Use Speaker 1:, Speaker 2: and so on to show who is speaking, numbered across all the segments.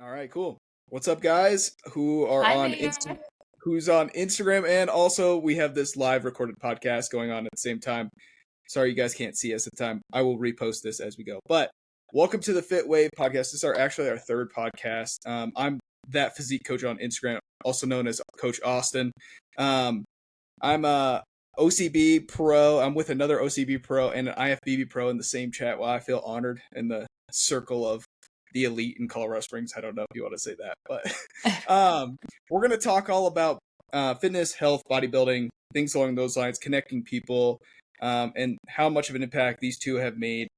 Speaker 1: All right, cool. What's up, guys?
Speaker 2: Hi there.
Speaker 1: Who's on Instagram, and also we have this live recorded podcast going on at the same time. Sorry, you guys can't see us at the time. I will repost this as we go. But welcome to the Fittwave podcast. This is actually our third podcast. I'm that physique coach on Instagram, also known as Coach Austin. I'm a OCB pro. I'm with another OCB pro and an IFBB pro in the same chat. Well, I feel honored in the circle of the elite in Colorado Springs. I don't know if you want to say that, but we're going to talk all about fitness, health, bodybuilding, things along those lines, connecting people, and how much of an impact these two have made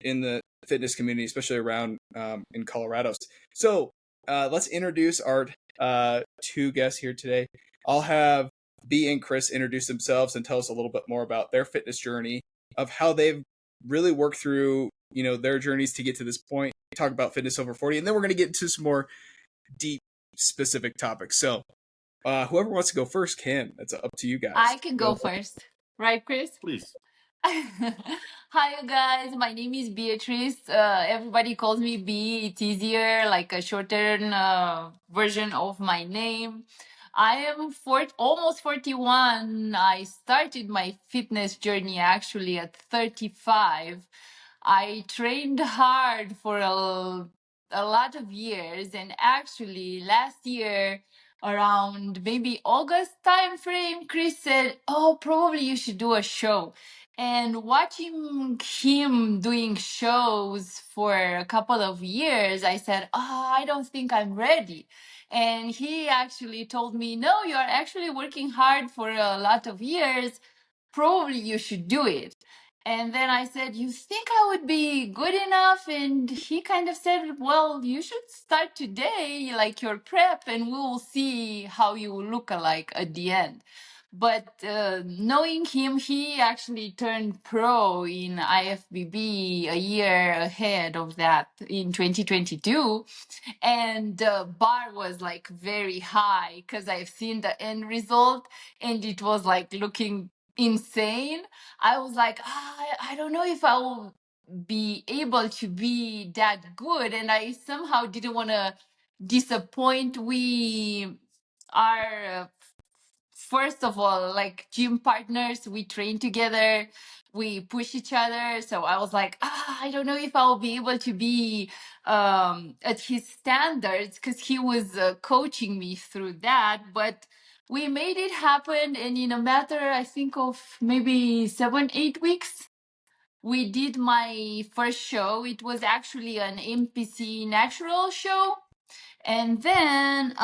Speaker 1: in the fitness community, especially around in Colorado. So let's introduce our two guests here today. I'll have B and Chris introduce themselves and tell us a little bit more about their fitness journey, of how they've really worked through, their journeys to get to this point. Talk about fitness over 40, and then we're going to get into some more deep, specific topics. So whoever wants to go first can. It's up to you guys.
Speaker 2: I can go first. Right, Chris?
Speaker 3: Please.
Speaker 2: Hi, you guys. My name is Beatrice. Everybody calls me B. It's easier, like a shortened version of my name. I am almost 41. I started my fitness journey actually at 35. I trained hard for a lot of years, and actually last year around maybe August time frame, Chris said, "Oh, probably you should do a show." And watching him doing shows for a couple of years, I said, I don't think I'm ready. And he actually told me, no, you are actually working hard for a lot of years. Probably you should do it. And then I said, you think I would be good enough? And he kind of said, well, you should start today, like your prep, and we will see how you look like at the end. But knowing him, he actually turned pro in IFBB a year ahead of that in 2022. And the bar was like very high because I've seen the end result and it was like looking insane. I was like, I don't know if I will be able to be that good. And I somehow didn't want to disappoint. We are first of all, like gym partners, we train together, we push each other. So I was like, I don't know if I'll be able to be at his standards, because he was coaching me through that. But we made it happen. And in a matter, I think, of maybe 7-8 weeks, we did my first show. It was actually an MPC natural show. And then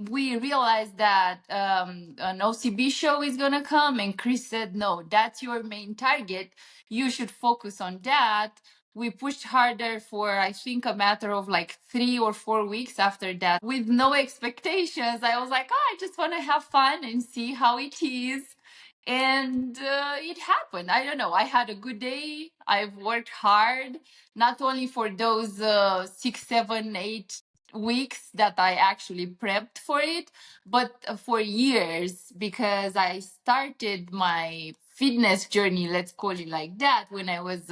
Speaker 2: we realized that an OCB show is going to come. And Chris said, no, that's your main target. You should focus on that. We pushed harder for, I think, a matter of like 3 or 4 weeks after that, with no expectations. I was like, I just want to have fun and see how it is. And it happened. I don't know. I had a good day. I've worked hard, not only for those 6, 7, 8 weeks that I actually prepped for it, but for years, because I started my fitness journey, let's call it like that, when I was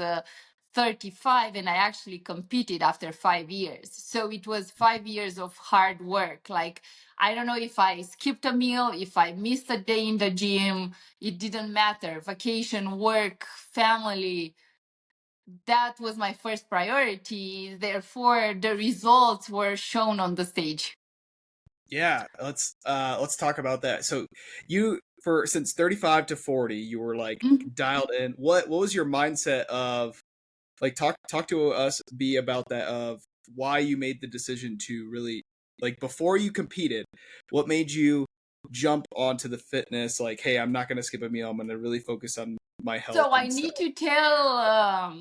Speaker 2: 35, and I actually competed after 5 years. So it was 5 years of hard work. Like, I don't know if I skipped a meal, if I missed a day in the gym, it didn't matter. Vacation, work, family, that was my first priority. Therefore, the results were shown on the stage.
Speaker 1: Yeah, let's talk about that. So since 35 to 40, you were like dialed in. What was your mindset of, like, talk to us, be about that, of why you made the decision to really, like, before you competed, what made you jump onto the fitness, like, hey, I'm not going to skip a meal, I'm going to really focus on my health.
Speaker 2: So I need to tell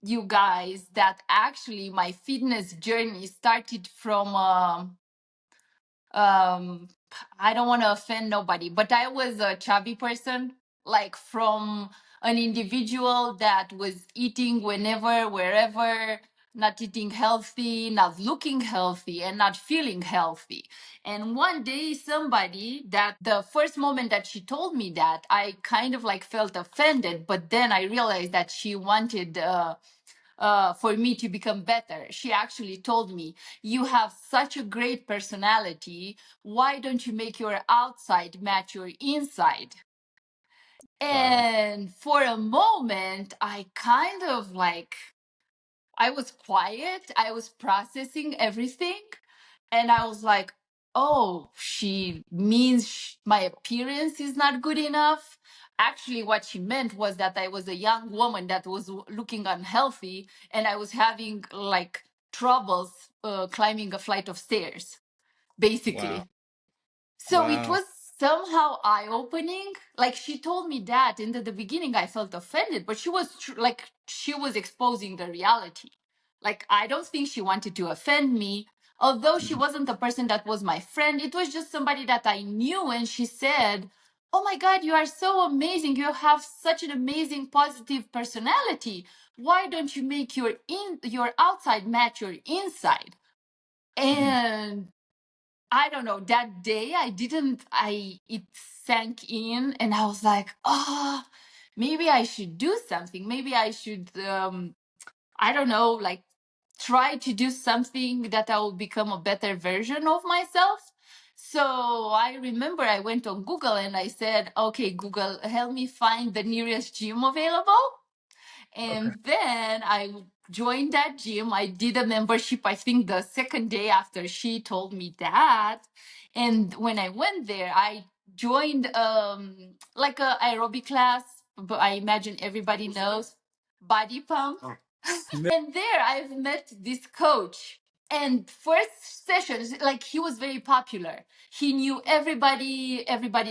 Speaker 2: you guys that actually my fitness journey started from I don't want to offend nobody, but I was a chubby person, like from an individual that was eating whenever, wherever, not eating healthy, not looking healthy, and not feeling healthy. And one day, somebody, that the first moment that she told me that, I kind of like felt offended, but then I realized that she wanted for me to become better. She actually told me, you have such a great personality. Why don't you make your outside match your inside?
Speaker 1: Wow.
Speaker 2: And for a moment, I kind of like, I was quiet. I was processing everything. And I was like, oh, she means my appearance is not good enough. Actually, what she meant was that I was a young woman that was looking unhealthy and I was having like troubles climbing a flight of stairs,
Speaker 1: Wow.
Speaker 2: basically. So it
Speaker 1: Wow.
Speaker 2: was somehow eye opening. Like she told me that, and at the beginning I felt offended, but she was like, she was exposing the reality. Like, I don't think she wanted to offend me. Although she
Speaker 1: Mhm.
Speaker 2: wasn't a person that was my friend, it was just somebody that I knew. And she said, oh my God, you are so amazing. You have such an amazing, positive personality. Why don't you make your outside match your inside?
Speaker 1: Mhm.
Speaker 2: And I don't know, that day it sank in and I was like, oh, maybe I should do something. Maybe I should, I don't know, like try to do something that I will become a better version of myself. So I remember I went on Google and I said, okay, Google, help me find the nearest gym available.
Speaker 1: Okay.
Speaker 2: And then I joined that gym. I did a membership, I think the second day after she told me that. And when I went there, I joined like a aerobic class, but I imagine everybody knows body pump.
Speaker 1: No.
Speaker 2: And there I've met this coach. And first sessions, like he was very popular. He knew everybody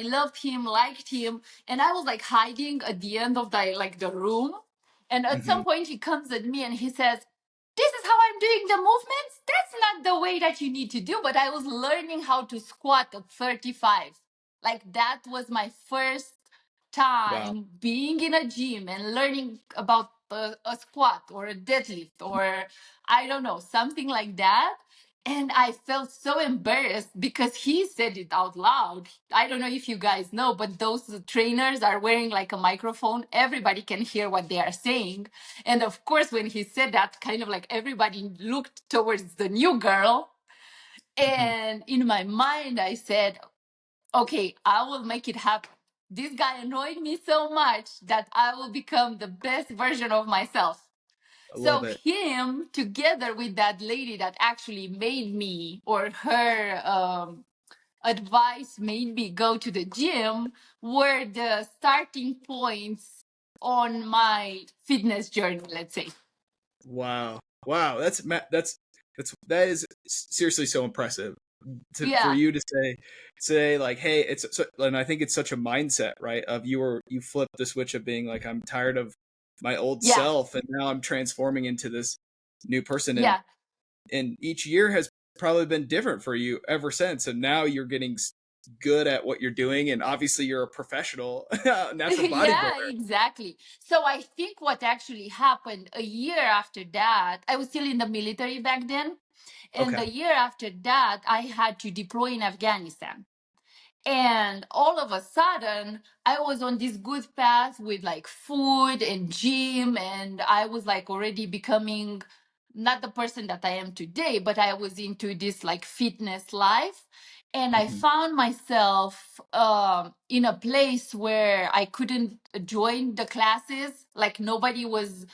Speaker 2: loved him, liked him. And I was like hiding at the end of the room. And at
Speaker 1: Mhm.
Speaker 2: some point he comes at me and he says, this is how I'm doing the movements. That's not the way that you need to do. But I was learning how to squat at 35. Like that was my first
Speaker 1: Wow.
Speaker 2: time being in a gym and learning about a squat or a deadlift or I don't know, something like that. And I felt so embarrassed because he said it out loud. I don't know if you guys know, but those trainers are wearing like a microphone. Everybody can hear what they are saying. And of course, when he said that, kind of like everybody looked towards the new girl.
Speaker 1: Mhm.
Speaker 2: And in my mind, I said, okay, I will make it happen. This guy annoyed me so much that I will become the best version of myself.
Speaker 1: I love
Speaker 2: So
Speaker 1: it.
Speaker 2: him together with that lady that actually made me, or her advice made me go to the gym, were the starting points on my fitness journey, let's say.
Speaker 1: Wow. Wow. That is seriously so impressive for
Speaker 2: Yeah,
Speaker 1: you to say like, hey, and I think it's such a mindset, right? Of you flipped the switch of being like, I'm tired of my old
Speaker 2: yeah,
Speaker 1: self and now I'm transforming into this new person,
Speaker 2: yeah.
Speaker 1: and each year has probably been different for you ever since, and now you're getting good at what you're doing, and obviously you're a professional natural
Speaker 2: Yeah,
Speaker 1: bodybuilder.
Speaker 2: exactly. So I think what actually happened a year after that, I was still in the military back then. And
Speaker 1: Okay.
Speaker 2: the year after that, I had to deploy in Afghanistan. And all of a sudden, I was on this good path with like food and gym. And I was like already becoming not the person that I am today, but I was into this like fitness life. And I
Speaker 1: Hmm.
Speaker 2: found myself in a place where I couldn't join the classes. Like nobody was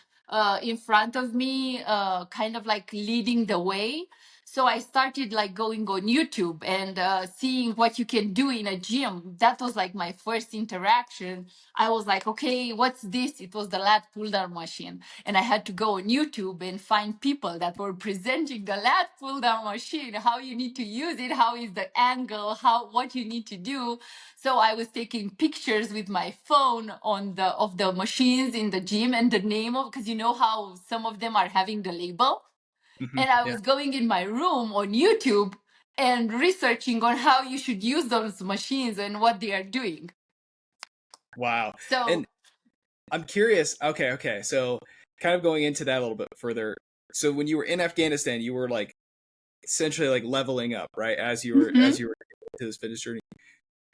Speaker 2: in front of me, kind of like leading the way. So I started like going on YouTube and seeing what you can do in a gym. That was like my first interaction. I was like, okay, what's this? It was the lat pull down machine. And I had to go on YouTube and find people that were presenting the lat pull down machine, how you need to use it, how is the angle, what you need to do. So I was taking pictures with my phone of the machines in the gym and the name of, because you know how some of them are having the label.
Speaker 1: Hmm.
Speaker 2: And I
Speaker 1: Yeah.
Speaker 2: was going in my room on YouTube and researching on how you should use those machines and what they are doing.
Speaker 1: Wow. And
Speaker 2: So,
Speaker 1: I'm curious. Okay. So, kind of going into that a little bit further. So, when you were in Afghanistan, you were like essentially like leveling up, right? As you were
Speaker 2: mhm.
Speaker 1: to this fitness journey.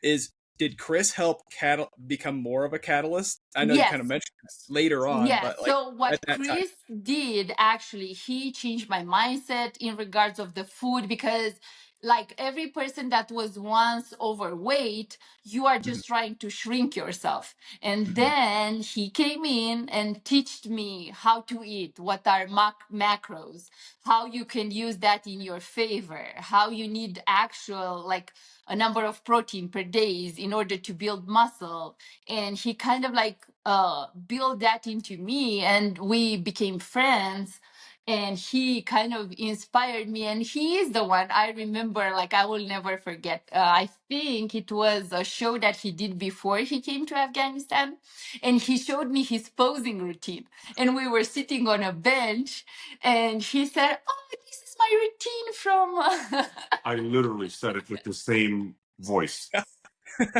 Speaker 1: Is did Chris help become more of a catalyst? I know you kind of
Speaker 2: Yes.
Speaker 1: mentioned that later on,
Speaker 2: Yeah,
Speaker 1: but like
Speaker 2: so
Speaker 1: at
Speaker 2: what
Speaker 1: that time.
Speaker 2: Chris did actually, he changed my mindset in regards of the food, because like every person that was once overweight, you are
Speaker 1: Mhm.
Speaker 2: just trying to shrink yourself. And
Speaker 1: Mhm.
Speaker 2: then he came in and taught me how to eat, what are macros, how you can use that in your favor, how you need actual like a number of protein per days in order to build muscle. And he kind of like built that into me, and we became friends, and he kind of inspired me, and he is the one I remember, like I will never forget. I think it was a show that he did before he came to Afghanistan, and he showed me his posing routine, and we were sitting on a bench, and he said, oh, this is my routine from
Speaker 3: I literally said it with the same voice.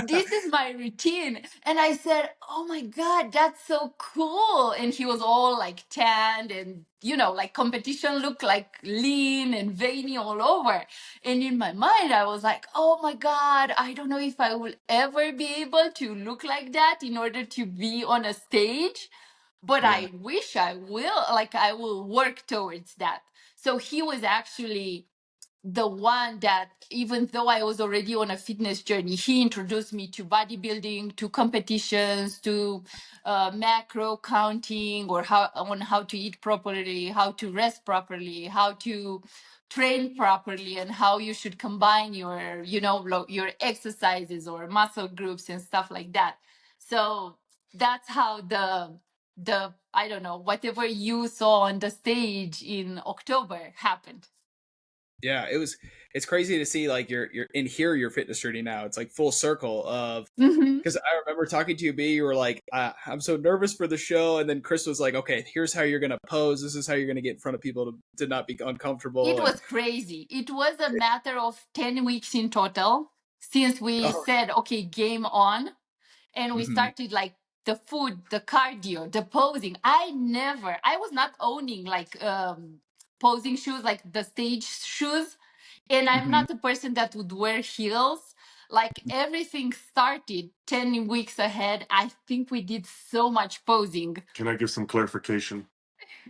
Speaker 2: this is my routine. And I said, oh my God, that's so cool. And he was all like tanned and, you know, like competition looked like lean and veiny all over. And in my mind, I was like, oh my God, I don't know if I will ever be able to look like that in order to be on a stage. But
Speaker 1: Yeah.
Speaker 2: I wish I will, like, I will work towards that. So he was actually the one that, even though I was already on a fitness journey, he introduced me to bodybuilding, to competitions, to macro counting, or how to eat properly, how to rest properly, how to train properly, and how you should combine your, you know, your exercises or muscle groups and stuff like that. So that's how the I don't know, whatever you saw on the stage in October happened.
Speaker 1: Yeah, it's crazy to see like you're in here your fitness journey now. It's like full circle of
Speaker 2: Mm-hmm.
Speaker 1: because I remember talking to you, B, you were like, I'm so nervous for the show, and then Chris was like, okay, here's how you're gonna pose. This is how you're gonna get in front of people to not be
Speaker 2: It
Speaker 1: uncomfortable. And
Speaker 2: was crazy. It was a matter of 10 weeks in total since we
Speaker 1: oh,
Speaker 2: said, okay, game on. And we
Speaker 1: mhm,
Speaker 2: started like the food, the cardio, the posing. I was not owning like posing shoes, like the stage shoes. And I'm
Speaker 1: mhm.
Speaker 2: not a person that would wear heels. Like everything started 10 weeks ahead. I think we did so much posing.
Speaker 3: Can I give some clarification?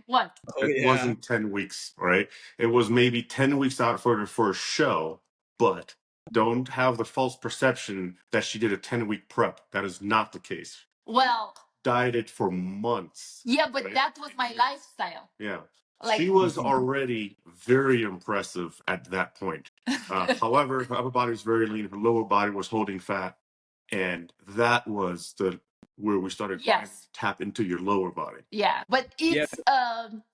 Speaker 2: What?
Speaker 1: Oh
Speaker 3: It
Speaker 1: yeah,
Speaker 3: wasn't 10 weeks, right? It was maybe 10 weeks out for a show, but don't have the false perception that she did a 10-week prep. That is not the case.
Speaker 2: Well,
Speaker 3: Dieted for months.
Speaker 2: yeah, but
Speaker 3: right?
Speaker 2: that was my lifestyle.
Speaker 3: Yeah.
Speaker 2: Like,
Speaker 3: She was
Speaker 1: Mhm.
Speaker 3: already very impressive at that point. However, her upper body was very lean, her lower body was holding fat, and that was the where we started trying to
Speaker 2: yes.
Speaker 3: tap into your lower body.
Speaker 2: Yeah, but
Speaker 1: Yeah,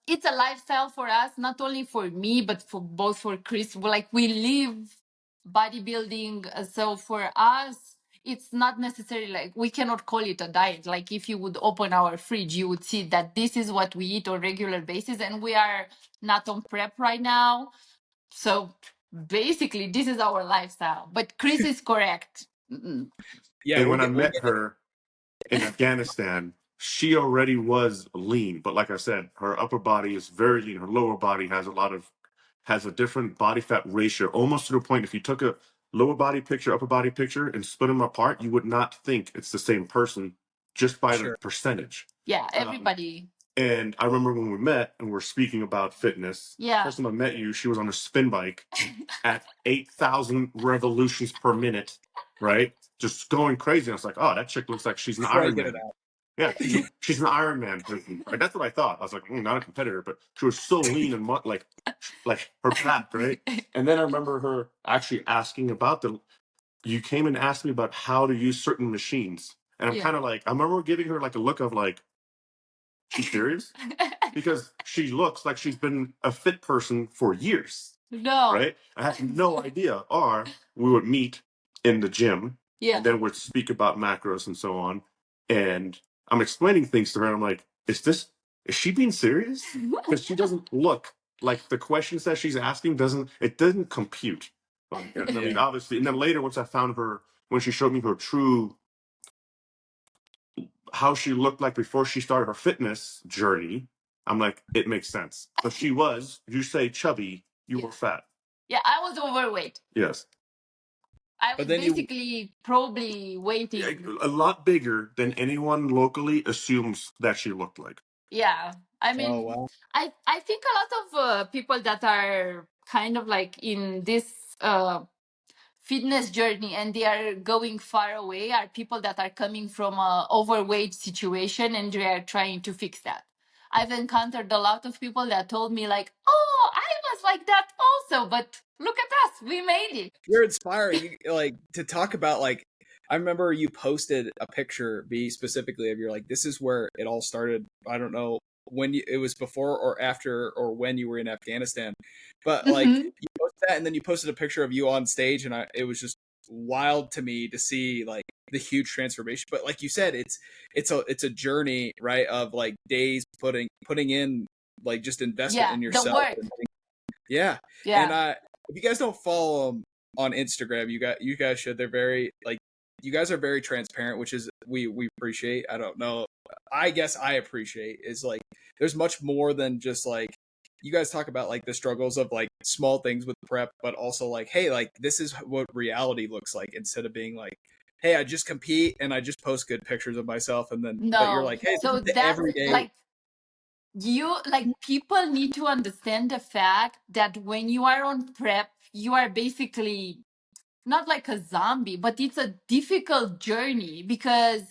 Speaker 2: it's a lifestyle for us, not only for me, but for both for Chris. Like we live bodybuilding, so for us, it's not necessarily like we cannot call it a diet. Like if you would open our fridge, you would see that this is what we eat on regular basis, and we are not on prep right now. So basically, this is our lifestyle. But Chris is correct. Mm-mm.
Speaker 1: yeah,
Speaker 3: And when I
Speaker 1: we'll
Speaker 3: met
Speaker 1: get
Speaker 3: her in Afghanistan, she already was lean. But like I said, her upper body is very lean. Her lower body has a different body fat ratio, almost to the point if you took a lower body picture, upper body picture, and split them apart, you would not think it's the same person just by the
Speaker 1: sure.
Speaker 3: percentage.
Speaker 2: Yeah, everybody.
Speaker 3: And I remember when we met and we're speaking about fitness.
Speaker 2: Yeah.
Speaker 3: First time I met you, she was on a spin bike at 8,000 revolutions per minute, right? Just going crazy. I was like, oh, that chick looks like she's an Iron
Speaker 1: Cranking it
Speaker 3: Man.
Speaker 1: out.
Speaker 3: Yeah, she's an Iron Man. Right? That's what I thought. I was like, not a competitor, but she was so lean and like her back, right? And then I remember her actually asking about you came and asked me about how to use certain machines. And I'm
Speaker 2: Yeah.
Speaker 3: kind of like, I remember giving her like a look of like, she's serious? Because she looks like she's been a fit person for years,
Speaker 2: No.
Speaker 3: right? I had no idea. Or we would meet in the gym,
Speaker 2: Yeah.
Speaker 3: and then we'd speak about macros and so on. And I'm explaining things to her, and I'm like, is she being serious? Because she doesn't look like the questions that she's asking doesn't compute. I mean,
Speaker 1: Yeah.
Speaker 3: obviously, and then later, once I found her, when she showed me her true how she looked like before she started her fitness journey, I'm like, it makes sense. But she was, you say chubby, you were fat.
Speaker 2: Yeah, I was overweight.
Speaker 3: Yes.
Speaker 2: I
Speaker 1: But
Speaker 2: was
Speaker 1: then you,
Speaker 2: basically probably waiting.
Speaker 3: A lot bigger than anyone locally assumes that she looked like.
Speaker 2: Yeah, I
Speaker 1: oh
Speaker 2: mean,
Speaker 1: wow.
Speaker 2: I think a lot of people that are kind of like in this fitness journey and they are going far away are people that are coming from a overweight situation and they are trying to fix that. I've encountered a lot of people that told me like, oh, I was like that also, but look at us, we made it.
Speaker 1: You're inspiring. You like to talk about like I remember you posted a picture, B specifically of you're like, this is where it all started. I don't know when it was before or after or when you were in Afghanistan. But like
Speaker 2: Mhm.
Speaker 1: you posted that and then you posted a picture of you on stage and it was just wild to me to see like the huge transformation. But like you said, it's a journey, right? Of like days putting in like just investment
Speaker 2: Yeah,
Speaker 1: in
Speaker 2: the
Speaker 1: yourself.
Speaker 2: work.
Speaker 1: Yeah. And
Speaker 2: Yeah.
Speaker 1: if you guys don't follow them on Instagram, you guys should. They're very like you guys are very transparent, which is we appreciate. I don't know. I guess I appreciate is like there's much more than just like you guys talk about like the struggles of like small things with prep, but also like, hey, like this is what reality looks like instead of being like, hey, I just compete and I just post good pictures of myself and then but you're
Speaker 2: No.
Speaker 1: like, hey, this
Speaker 2: So
Speaker 1: is the
Speaker 2: that's
Speaker 1: everyday.
Speaker 2: like you like people need to understand the fact that when you are on prep, you are basically not like a zombie, but it's a difficult journey because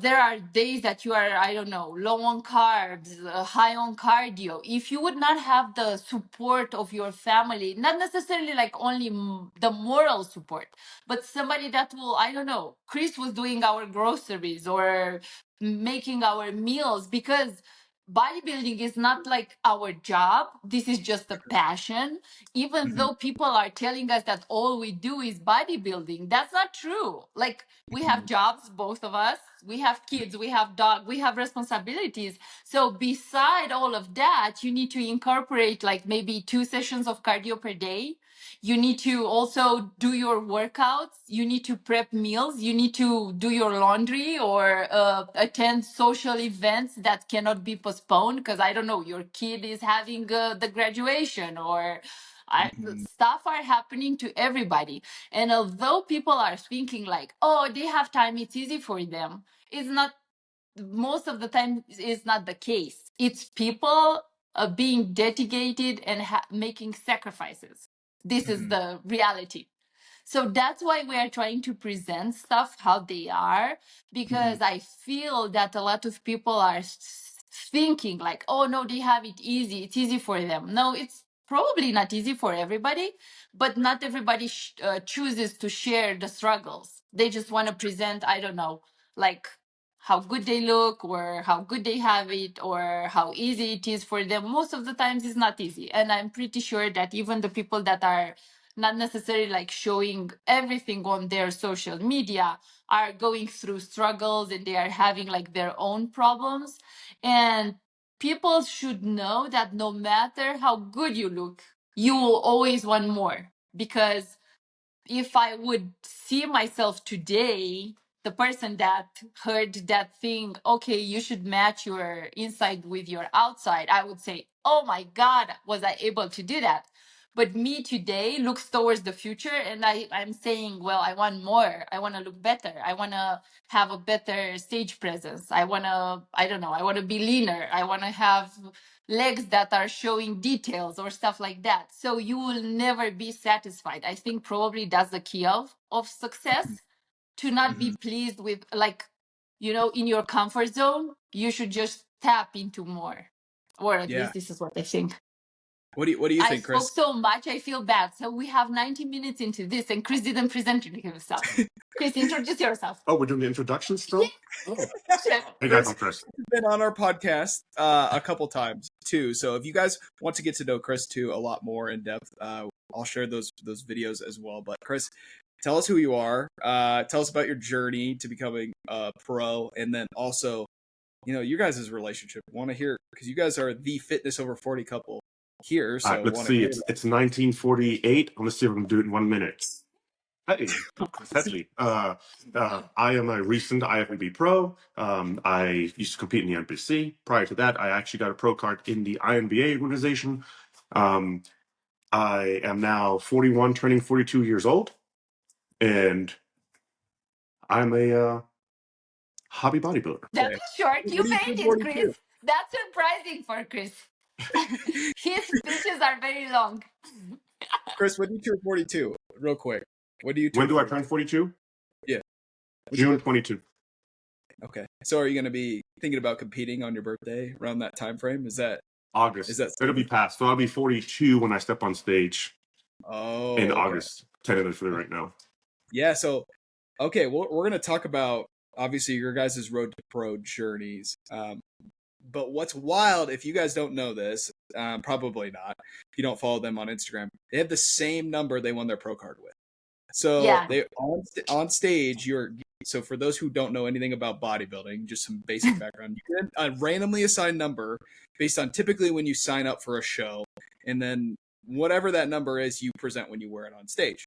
Speaker 2: there are days that you are, I don't know, low on carbs, high on cardio. If you would not have the support of your family, not necessarily like only the moral support, but somebody that will, I don't know, Chris was doing our groceries or making our meals because bodybuilding is not like our job. This is just a passion. Even
Speaker 1: Mhm,
Speaker 2: though people are telling us that all we do is bodybuilding, that's not true. Like we have
Speaker 1: mhm,
Speaker 2: jobs, both of us, we have kids, we have dog, we have responsibilities. So beside all of that, you need to incorporate like maybe 2 sessions of cardio per day. You need to also do your workouts, you need to prep meals, you need to do your laundry or attend social events that cannot be postponed because I don't know, your kid is having the graduation or
Speaker 1: mhm,
Speaker 2: stuff are happening to everybody. And although people are thinking like, oh, they have time, it's easy for them, it's not. Most of the time is not the case. It's people being dedicated and making sacrifices. This is
Speaker 1: mhm,
Speaker 2: the reality. So that's why we are trying to present stuff how they are,
Speaker 1: mhm,
Speaker 2: because I feel that a lot of people are thinking like, oh no, they have it easy. It's easy for them. No, it's probably not easy for everybody, but not everybody chooses to share the struggles. They just want to present, I don't know, like how good they look or how good they have it or how easy it is for them. Most of the times it's not easy. And I'm pretty sure that even the people that are not necessarily like showing everything on their social media are going through struggles and they are having like their own problems. And people should know that no matter how good you look, you will always want more. Because if I would see myself today, the person that heard that thing, okay, you should match your inside with your outside, I would say, oh my God, was I able to do that? But me today looks towards the future and I'm saying, well, I want more. I want to look better. I want to have a better stage presence. I want to, I don't know, I want to be leaner. I want to have legs that are showing details or stuff like that. So you will never be satisfied. I think probably that's the key of success, to not be
Speaker 1: mhm.
Speaker 2: pleased with like, in your comfort zone. You should just tap into more. Or at
Speaker 1: Yeah.
Speaker 2: least this is what I think.
Speaker 1: What do you
Speaker 2: I
Speaker 1: think,
Speaker 2: spoke
Speaker 1: Chris?
Speaker 2: so much, I feel bad. So we have 90 minutes into this and Chris didn't present himself. Chris, introduce yourself.
Speaker 3: Oh, we're doing the introduction still? Oh.
Speaker 2: Yeah.
Speaker 3: Hey guys,
Speaker 1: Chris
Speaker 3: I'm Chris.
Speaker 1: has been on our podcast a couple times too. So if you guys want to get to know Chris too a lot more in depth, I'll share those videos as well. But Chris, tell us who you are. Tell us about your journey to becoming a pro, and then also, your guys' relationship. Want to hear because you guys are the fitness over 40 couple here.
Speaker 3: All right,
Speaker 1: So
Speaker 3: let's
Speaker 1: want to
Speaker 3: see.
Speaker 1: hear
Speaker 3: It's 1948. I'm gonna see if I can do it in 1 minute. Hey, Chris Headley. I am a recent IFBB pro. I used to compete in the NPC. Prior to that, I actually got a pro card in the INBA organization. Um, I am now 41, turning 42 years old. and I'm a hobby bodybuilder.
Speaker 2: That
Speaker 1: Okay.
Speaker 2: was short. You
Speaker 1: What do you
Speaker 2: made
Speaker 1: turn
Speaker 2: it,
Speaker 1: 42?
Speaker 2: Chris. That's surprising for Chris. His speeches are very long.
Speaker 1: Chris, when do you turn 42? Real quick. When do you turn
Speaker 3: When do I
Speaker 1: 42?
Speaker 3: turn 42?
Speaker 1: Yeah.
Speaker 3: June 22.
Speaker 1: Okay. So are you going to be thinking about competing on your birthday around that time frame?
Speaker 3: August.
Speaker 1: Is that
Speaker 3: It'll be past. So I'll be 42 when I step on stage in
Speaker 1: okay.
Speaker 3: August, tentatively right now.
Speaker 1: Yeah, so okay, well, we're going to talk about obviously your guys' road to pro journeys. But what's wild, if you guys don't know this, probably not, if you don't follow them on Instagram, they have the same number they won their pro card with. So
Speaker 2: Yeah.
Speaker 1: they on stage, so for those who don't know anything about bodybuilding, just some basic background, you get a randomly assigned number based on typically when you sign up for a show, and then whatever that number is, you present when you wear it on stage.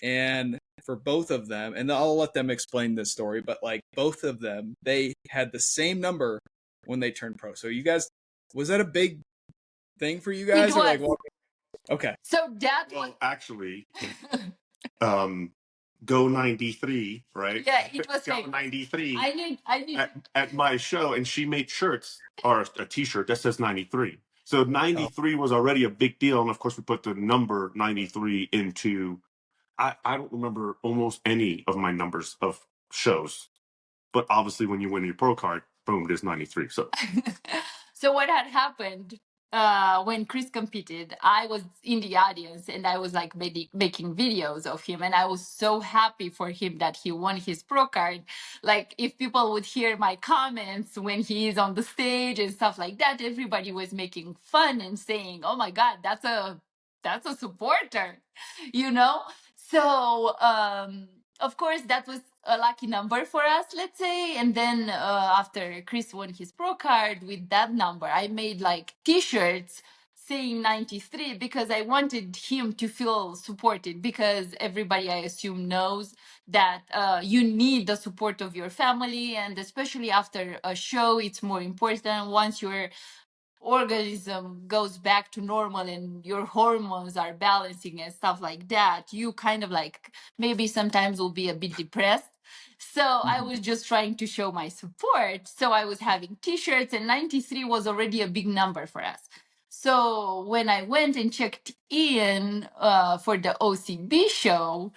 Speaker 1: And for both of them, and I'll let them explain this story, but like both of them, they had the same number when they turned pro. So you guys, was that a big thing for you guys?
Speaker 2: It
Speaker 1: Or like,
Speaker 2: was.
Speaker 1: okay.
Speaker 2: So that was.
Speaker 3: Well, actually, Go 93, right?
Speaker 2: Yeah, it was
Speaker 3: Go
Speaker 2: fake.
Speaker 3: 93
Speaker 2: I need.
Speaker 3: at my show, and she made shirts or a t-shirt that says 93. So 93 was already a big deal, and of course we put the number 93 into. I don't remember almost any of my numbers of shows, but obviously when you win your pro card, boom, there's 93. So
Speaker 2: So what had happened when Chris competed, I was in the audience and I was like making videos of him, and I was so happy for him that he won his pro card. Like if people would hear my comments when he is on the stage and stuff like that, everybody was making fun and saying, "Oh my God, that's a supporter," you know. So of course that was a lucky number for us, let's say. And then after Chris won his pro card with that number, I made like t-shirts saying 93 because I wanted him to feel supported, because everybody, I assume, knows that you need the support of your family, and especially after a show, it's more important. Once your organism goes back to normal and your hormones are balancing and stuff like that, you kind of like maybe sometimes will be a bit depressed. So I was just trying to show my support. So I was having t-shirts, and 93 was already a big number for us. So when I went and checked in for the OCB show,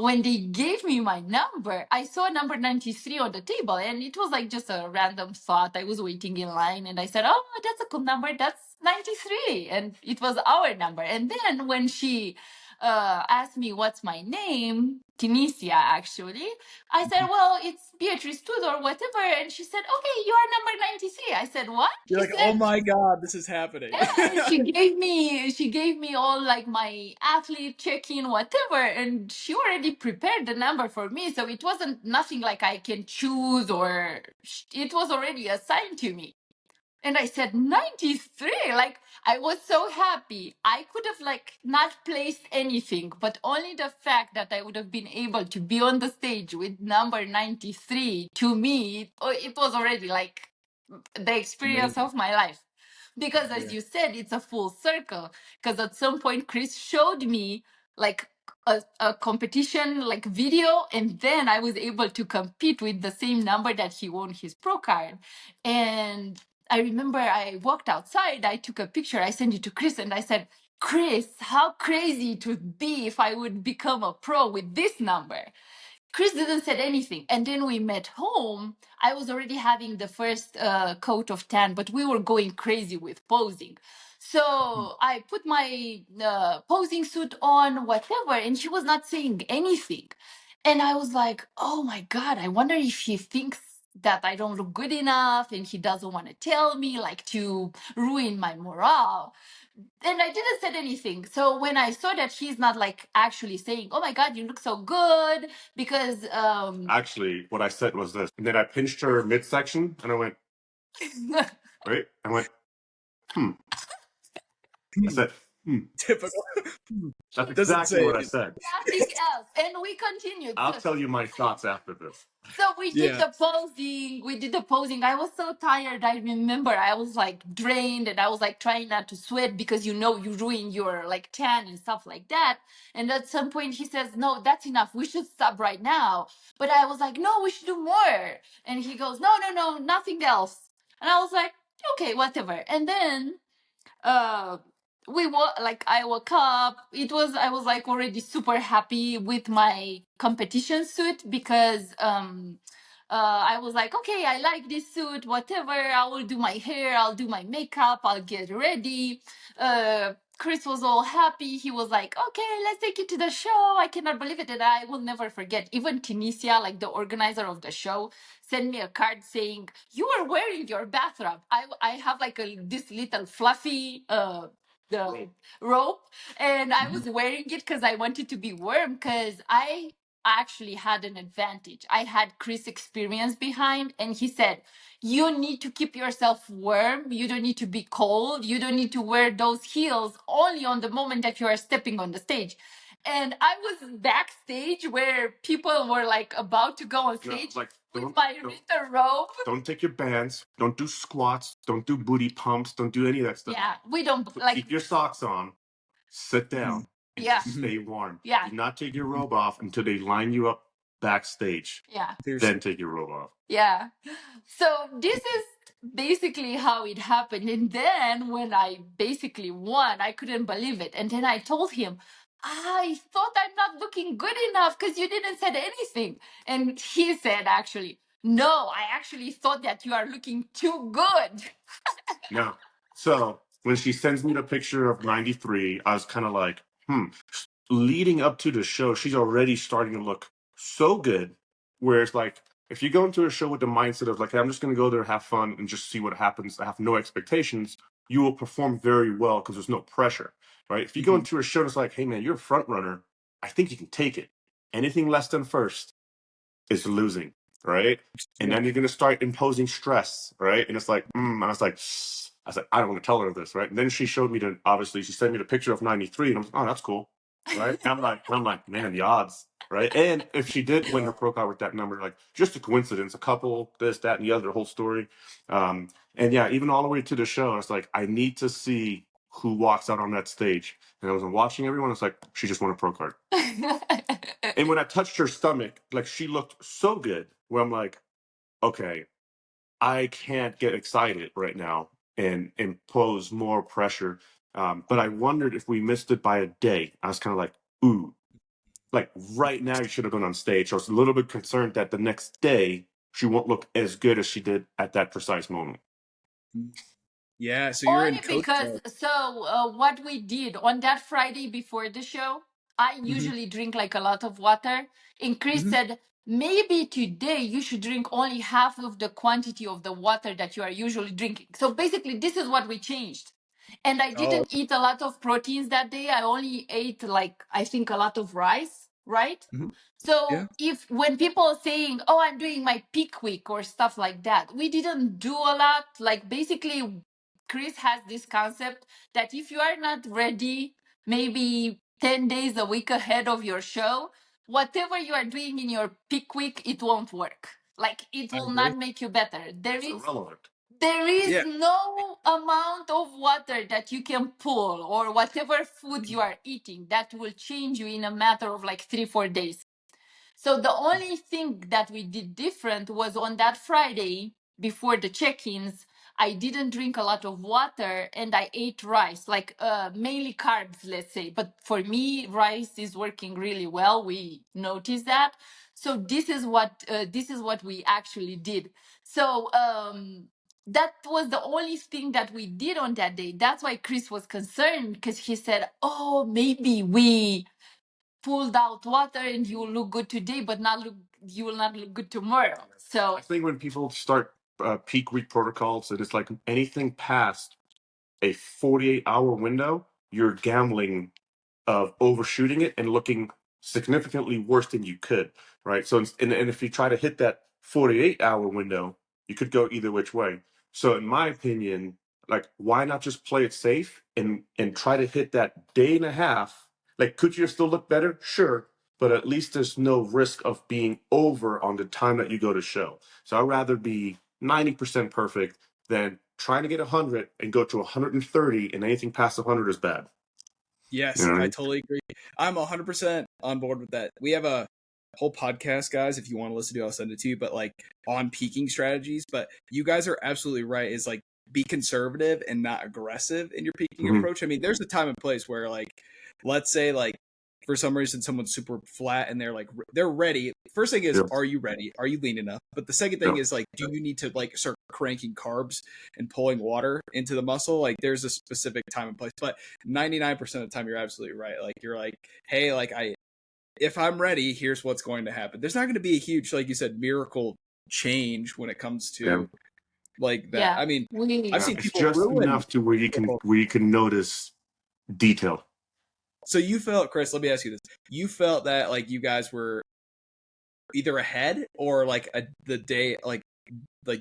Speaker 2: when they gave me my number, I saw number 93 on the table, and it was like just a random thought. I was waiting in line and I said, "Oh, that's a cool number. That's 93." And it was our number. And then when she asked me what's my name, Tunisia actually, I said, "Well, it's Beatrice Tudor, whatever." And she said, "Okay, you are number 93." I said, "What?"
Speaker 1: You're
Speaker 2: She
Speaker 1: like,
Speaker 2: said,
Speaker 1: oh my God, this is happening.
Speaker 2: yeah, she gave me all like my athlete check-in, whatever, and she already prepared the number for me, so it wasn't nothing like I can choose, or it was already assigned to me. And I said 93. Like I was so happy. I could have like not placed anything, but only the fact that I would have been able to be on the stage with number 93, to me, it was already like the experience
Speaker 1: Amazing.
Speaker 2: of my life. Because as
Speaker 1: Yeah.
Speaker 2: you said, it's a full circle. Because at some point, Chris showed me like a competition like video, and then I was able to compete with the same number that he won his pro card. And I remember I walked outside, I took a picture, I sent it to Chris, and I said, "Chris, how crazy it would be if I would become a pro with this number." Chris didn't say anything. And then we met home. I was already having the first coat of tan, but we were going crazy with posing. So I put my posing suit on, whatever, and she was not saying anything. And I was like, oh my God, I wonder if he thinks that I don't look good enough and he doesn't want to tell me, like to ruin my morale. And I didn't say anything. So when I saw that he's not like actually saying, "Oh my God, you look so good," because
Speaker 3: actually, what I said was this, and then I pinched her midsection, and I went, right? I went, I said,
Speaker 1: Typical.
Speaker 3: That's
Speaker 1: Doesn't
Speaker 3: exactly
Speaker 1: say
Speaker 3: what I
Speaker 1: it.
Speaker 3: said.
Speaker 2: Nothing else. And we continued.
Speaker 3: I'll tell you my thoughts after this.
Speaker 2: So we did the posing. We did the posing. I was so tired. I remember I was like drained and I was like trying not to sweat because you ruin your like tan and stuff like that. And at some point he says, "No, that's enough. We should stop right now." But I was like, "No, we should do more." And he goes, "No, no, no, nothing else." And I was like, "Okay, whatever." And then uh I woke up. I was like already super happy with my competition suit because I was like, okay, I like this suit, whatever. I will do my hair, I'll do my makeup, I'll get ready. Chris was all happy. He was like, okay, let's take you to the show. I cannot believe it. And I will never forget. Even Tunisia, like the organizer of the show, sent me a card saying, you are wearing your bathrobe. I have like this little fluffy the rope, and I was wearing it because I wanted to be warm because I actually had an advantage. I had Chris' experience behind, and he said, you need to keep yourself warm. You don't need to be cold. You don't need to wear those heels only on the moment that you are stepping on the stage. And I was backstage where people were like about to go on stage with my winter robe.
Speaker 3: Don't take your bands. Don't do squats. Don't do booty pumps. Don't do any of that stuff.
Speaker 2: Yeah, we don't
Speaker 3: So
Speaker 2: like.
Speaker 3: keep your socks on. Sit down. And
Speaker 2: Yeah.
Speaker 3: just stay warm.
Speaker 2: Yeah.
Speaker 3: Do not take your robe off until they line you up backstage.
Speaker 2: Yeah.
Speaker 3: Then take your robe off.
Speaker 2: Yeah. So this is basically how it happened. And then when I basically won, I couldn't believe it. And then I told him, I thought I'm not looking good enough because you didn't said anything. And he said, actually, no, I actually thought that you are looking too good.
Speaker 3: No. So when she sends me the picture of 93, I was kind of like, Leading up to the show, she's already starting to look so good. Whereas, like, if you go into a show with the mindset of, like, hey, I'm just going to go there, have fun, and just see what happens, I have no expectations, you will perform very well because there's no pressure, right? If you go into a show that's like, hey, man, you're a front runner, I think you can take it. Anything less than first is losing, right? And then you're going to start imposing stress, right? And it's like, and I was like, I don't want to tell her this, right? And then she showed me obviously, she sent me the picture of 93, and I was like, oh, that's cool, right? And I'm like, man, the odds, right? And if she did win her pro card with that number, like, just a coincidence, a couple, this, that, and the other, the whole story. And yeah, even all the way to the show, I was like, I need to see who walks out on that stage. And I was watching everyone. It's like, she just won a pro card. And when I touched her stomach, like, she looked so good where I'm like, okay, I can't get excited right now and impose more pressure. But I wondered if we missed it by a day. I was kind of like, ooh, like right now you should have gone on stage. I was a little bit concerned that the next day she won't look as good as she did at that precise moment.
Speaker 1: Yeah, so you're
Speaker 2: only
Speaker 1: in coach
Speaker 2: because
Speaker 1: mode.
Speaker 2: what we did on that Friday before the show, I usually drink like a lot of water, and Chris said maybe today you should drink only half of the quantity of the water that you are usually drinking. So basically this is what we changed. And I didn't eat a lot of proteins that day. I only ate like, I think, a lot of rice, right? So if when people are saying, oh, I'm doing my peak week or stuff like that, we didn't do a lot. Like basically Chris has this concept that if you are not ready, maybe 10 days a week ahead of your show, whatever you are doing in your peak week, it won't work. Like it will not make you better. There is no amount of water that you can pull or whatever food you are eating that will change you in a matter of like 3-4 days. So the only thing that we did different was on that Friday before the check-ins, I didn't drink a lot of water and I ate rice, like mainly carbs, let's say. But for me, rice is working really well. We noticed that. So this is what we actually did. So that was the only thing that we did on that day. That's why Chris was concerned because he said, "Oh, maybe we pulled out water and you will look good today, but you will not look good tomorrow." So
Speaker 3: I think when people start peak week protocols, it is like anything past a 48-hour window, you're gambling of overshooting it and looking significantly worse than you could, right? So, and if you try to hit that 48-hour window, you could go either which way. So in my opinion, like, why not just play it safe and try to hit that day and a half? Like, could you still look better? Sure. But at least there's no risk of being over on the time that you go to show. So I'd rather be 90% perfect than trying to get 100 and go to 130, and anything past 100 is bad.
Speaker 1: Yes,
Speaker 3: You know what I
Speaker 1: I
Speaker 3: mean?
Speaker 1: totally agree. I'm 100% on board with that. We have a whole podcast, guys. If you want to listen to it, I'll send it to you. But like on peaking strategies. But you guys are absolutely right. Is like be conservative and not aggressive in your peaking
Speaker 3: Mhm.
Speaker 1: approach. I mean, there's a time and place where like, let's say like for some reason someone's super flat and they're like they're ready. First thing is,
Speaker 3: Yeah.
Speaker 1: are you ready? Are you lean enough? But the second thing
Speaker 3: Yeah.
Speaker 1: is like, do you need to like start cranking carbs and pulling water into the muscle? Like there's a specific time and place. But 99% of the time you're absolutely right. Like you're like, hey, like if I'm ready, here's what's going to happen. There's not going to be a huge, like you said, miracle change when it comes to
Speaker 3: Yeah.
Speaker 1: like that.
Speaker 2: Yeah,
Speaker 1: I mean,
Speaker 2: we
Speaker 1: I've seen
Speaker 3: It's
Speaker 1: people
Speaker 3: just
Speaker 1: ruin.
Speaker 3: enough to where you can notice detail.
Speaker 1: So you felt, Chris, let me ask you this. You felt that like you guys were either ahead or like the day, like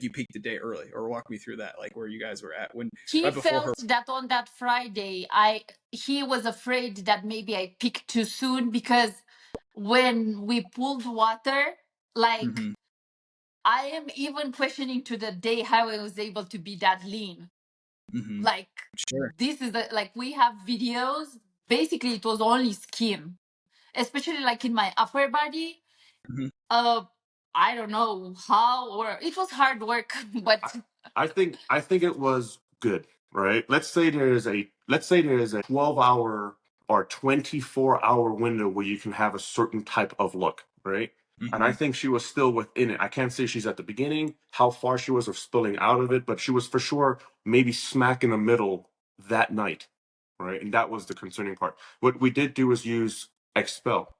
Speaker 1: you peaked the day early, or walk me through that, like where you guys were at when
Speaker 2: he
Speaker 1: right before her.
Speaker 2: felt that on that Friday, he was afraid that maybe I picked too soon, because when we pulled water, like
Speaker 1: Mhm.
Speaker 2: I am even questioning to the day how I was able to be that lean.
Speaker 1: Mhm.
Speaker 2: Like
Speaker 1: Sure.
Speaker 2: this is like we have videos. Basically, it was only skin, especially like in my upper body.
Speaker 1: Mhm.
Speaker 2: I don't know how, or it was hard work, but
Speaker 3: I think it was good, right? Let's say there is a 12-hour or 24-hour window where you can have a certain type of look, right? And I
Speaker 1: Mhm.
Speaker 3: think she was still within it. I can't say she's at the beginning, how far she was of spilling out of it, but she was for sure maybe smack in the middle that night, right? And that was the concerning part. What we did do was use expel.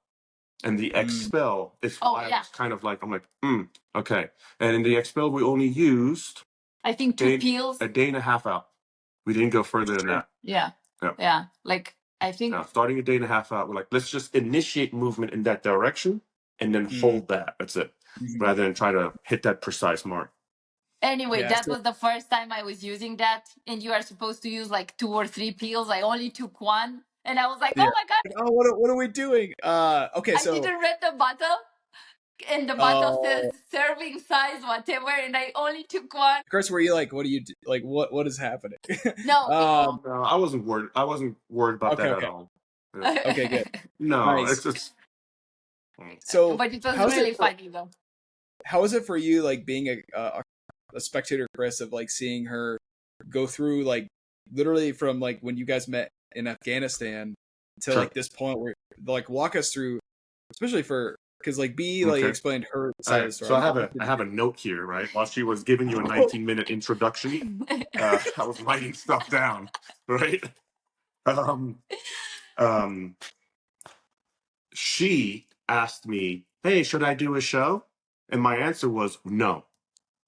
Speaker 3: And the expel is why I was kind of like, I'm like, okay. And in the expel, we only used
Speaker 2: I think 2 pills.
Speaker 3: a day and a half out. We didn't go further than that.
Speaker 2: Yeah.
Speaker 3: Yeah.
Speaker 2: Yeah. Like I think
Speaker 3: Now, starting a day and a half out, we're like, let's just initiate movement in that direction and then hold that. That's it.
Speaker 1: Mhm.
Speaker 3: Rather than try to hit that precise mark.
Speaker 2: anyway,
Speaker 1: Yeah,
Speaker 2: that
Speaker 1: so-
Speaker 2: was the first time I was using that, and you are supposed to use like 2 or 3 pills. I only took 1, and I was like,
Speaker 1: Yeah.
Speaker 2: oh my god,
Speaker 1: Oh, what are we doing? Okay,
Speaker 2: I
Speaker 1: so
Speaker 2: didn't read the bottle, and the bottle says serving size whatever, and I only took 1.
Speaker 1: Chris, were you like, what do you do? Like, what is happening?
Speaker 2: No,
Speaker 3: No, I wasn't worried. I wasn't worried about that at all. Yeah.
Speaker 1: Okay, good.
Speaker 3: No,
Speaker 1: Nice.
Speaker 3: it's
Speaker 1: So
Speaker 2: but it was
Speaker 1: how's
Speaker 2: really
Speaker 1: it for,
Speaker 2: funny though.
Speaker 1: how is it for you, like being a spectator, Chris, of like seeing her go through like literally from like when you guys met in Afghanistan to
Speaker 3: Sure.
Speaker 1: like this point where like walk us through, especially for because like B like
Speaker 3: Okay.
Speaker 1: explained her side of the story.
Speaker 3: So I have a note here, right? While she was giving you a 19-minute introduction, I was writing stuff down, right? She asked me, "Hey, should I do a show?" And my answer was no,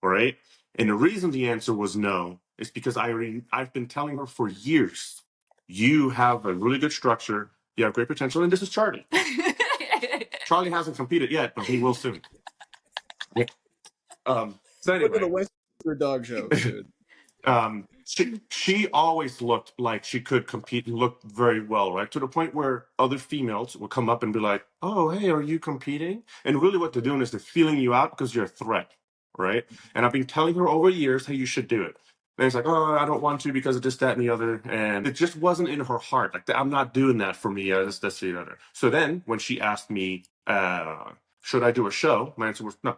Speaker 3: right? And the reason the answer was no is because I've been telling her for years, you have a really good structure, you have great potential, and this is Charlie. Charlie hasn't competed yet, but he will soon. Yeah. So
Speaker 1: Look at the
Speaker 3: anyway,
Speaker 1: Western dog show soon.
Speaker 3: she always looked like she could compete and looked very well, right? To the point where other females would come up and be like, "Oh, hey, are you competing?" And really, what they're doing is they're feeling you out because you're a threat, right? And I've been telling her over years, "Hey, you should do it." And it's like, "Oh, I don't want to because of this, that, and the other," and it just wasn't in her heart. Like, I'm not doing that for me. This, the other. So then, when she asked me, "Should I do a show?" My answer was no.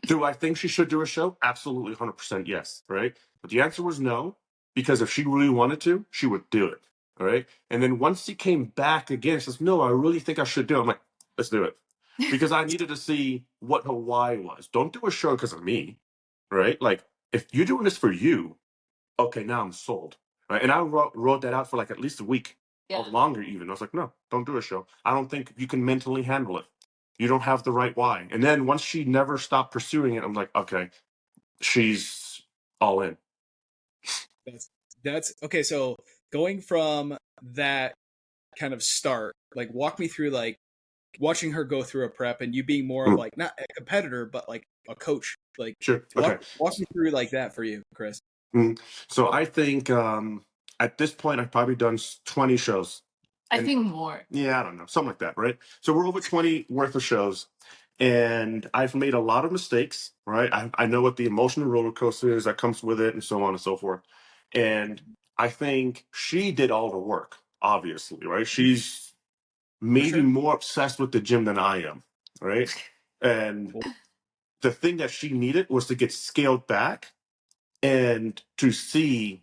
Speaker 3: Do I think she should do a show? Absolutely, 100% yes, right? But the answer was no, because if she really wanted to, she would do it, all right? And then once she came back again, she says, "No, I really think I should do it." I'm like, "Let's do it." Because I needed to see what her why was. Don't do a show because of me, right? Like, if you're doing this for you, okay, now I'm sold, right? And I wrote that out for like at least a week or longer even. I was like, "No, don't do a show. I don't think you can mentally handle it. You don't have the right why." And then once she never stopped pursuing it, I'm like, okay, she's all in.
Speaker 1: That's okay. So going from that kind of start, like walk me through like watching her go through a prep and you being more of like not a competitor but like a coach. Like
Speaker 3: Sure. Okay.
Speaker 1: walk me through like that for you, Chris.
Speaker 3: So I think at this point I've probably done 20 shows.
Speaker 2: I think more.
Speaker 3: Yeah, I don't know, something like that, right? So we're over 20 worth of shows, and I've made a lot of mistakes, right? I know what the emotional roller coaster is that comes with it, and so on and so forth. And I think she did all the work, obviously, right? She's maybe
Speaker 1: sure.
Speaker 3: more obsessed with the gym than I am, right? And the thing that she needed was to get scaled back and to see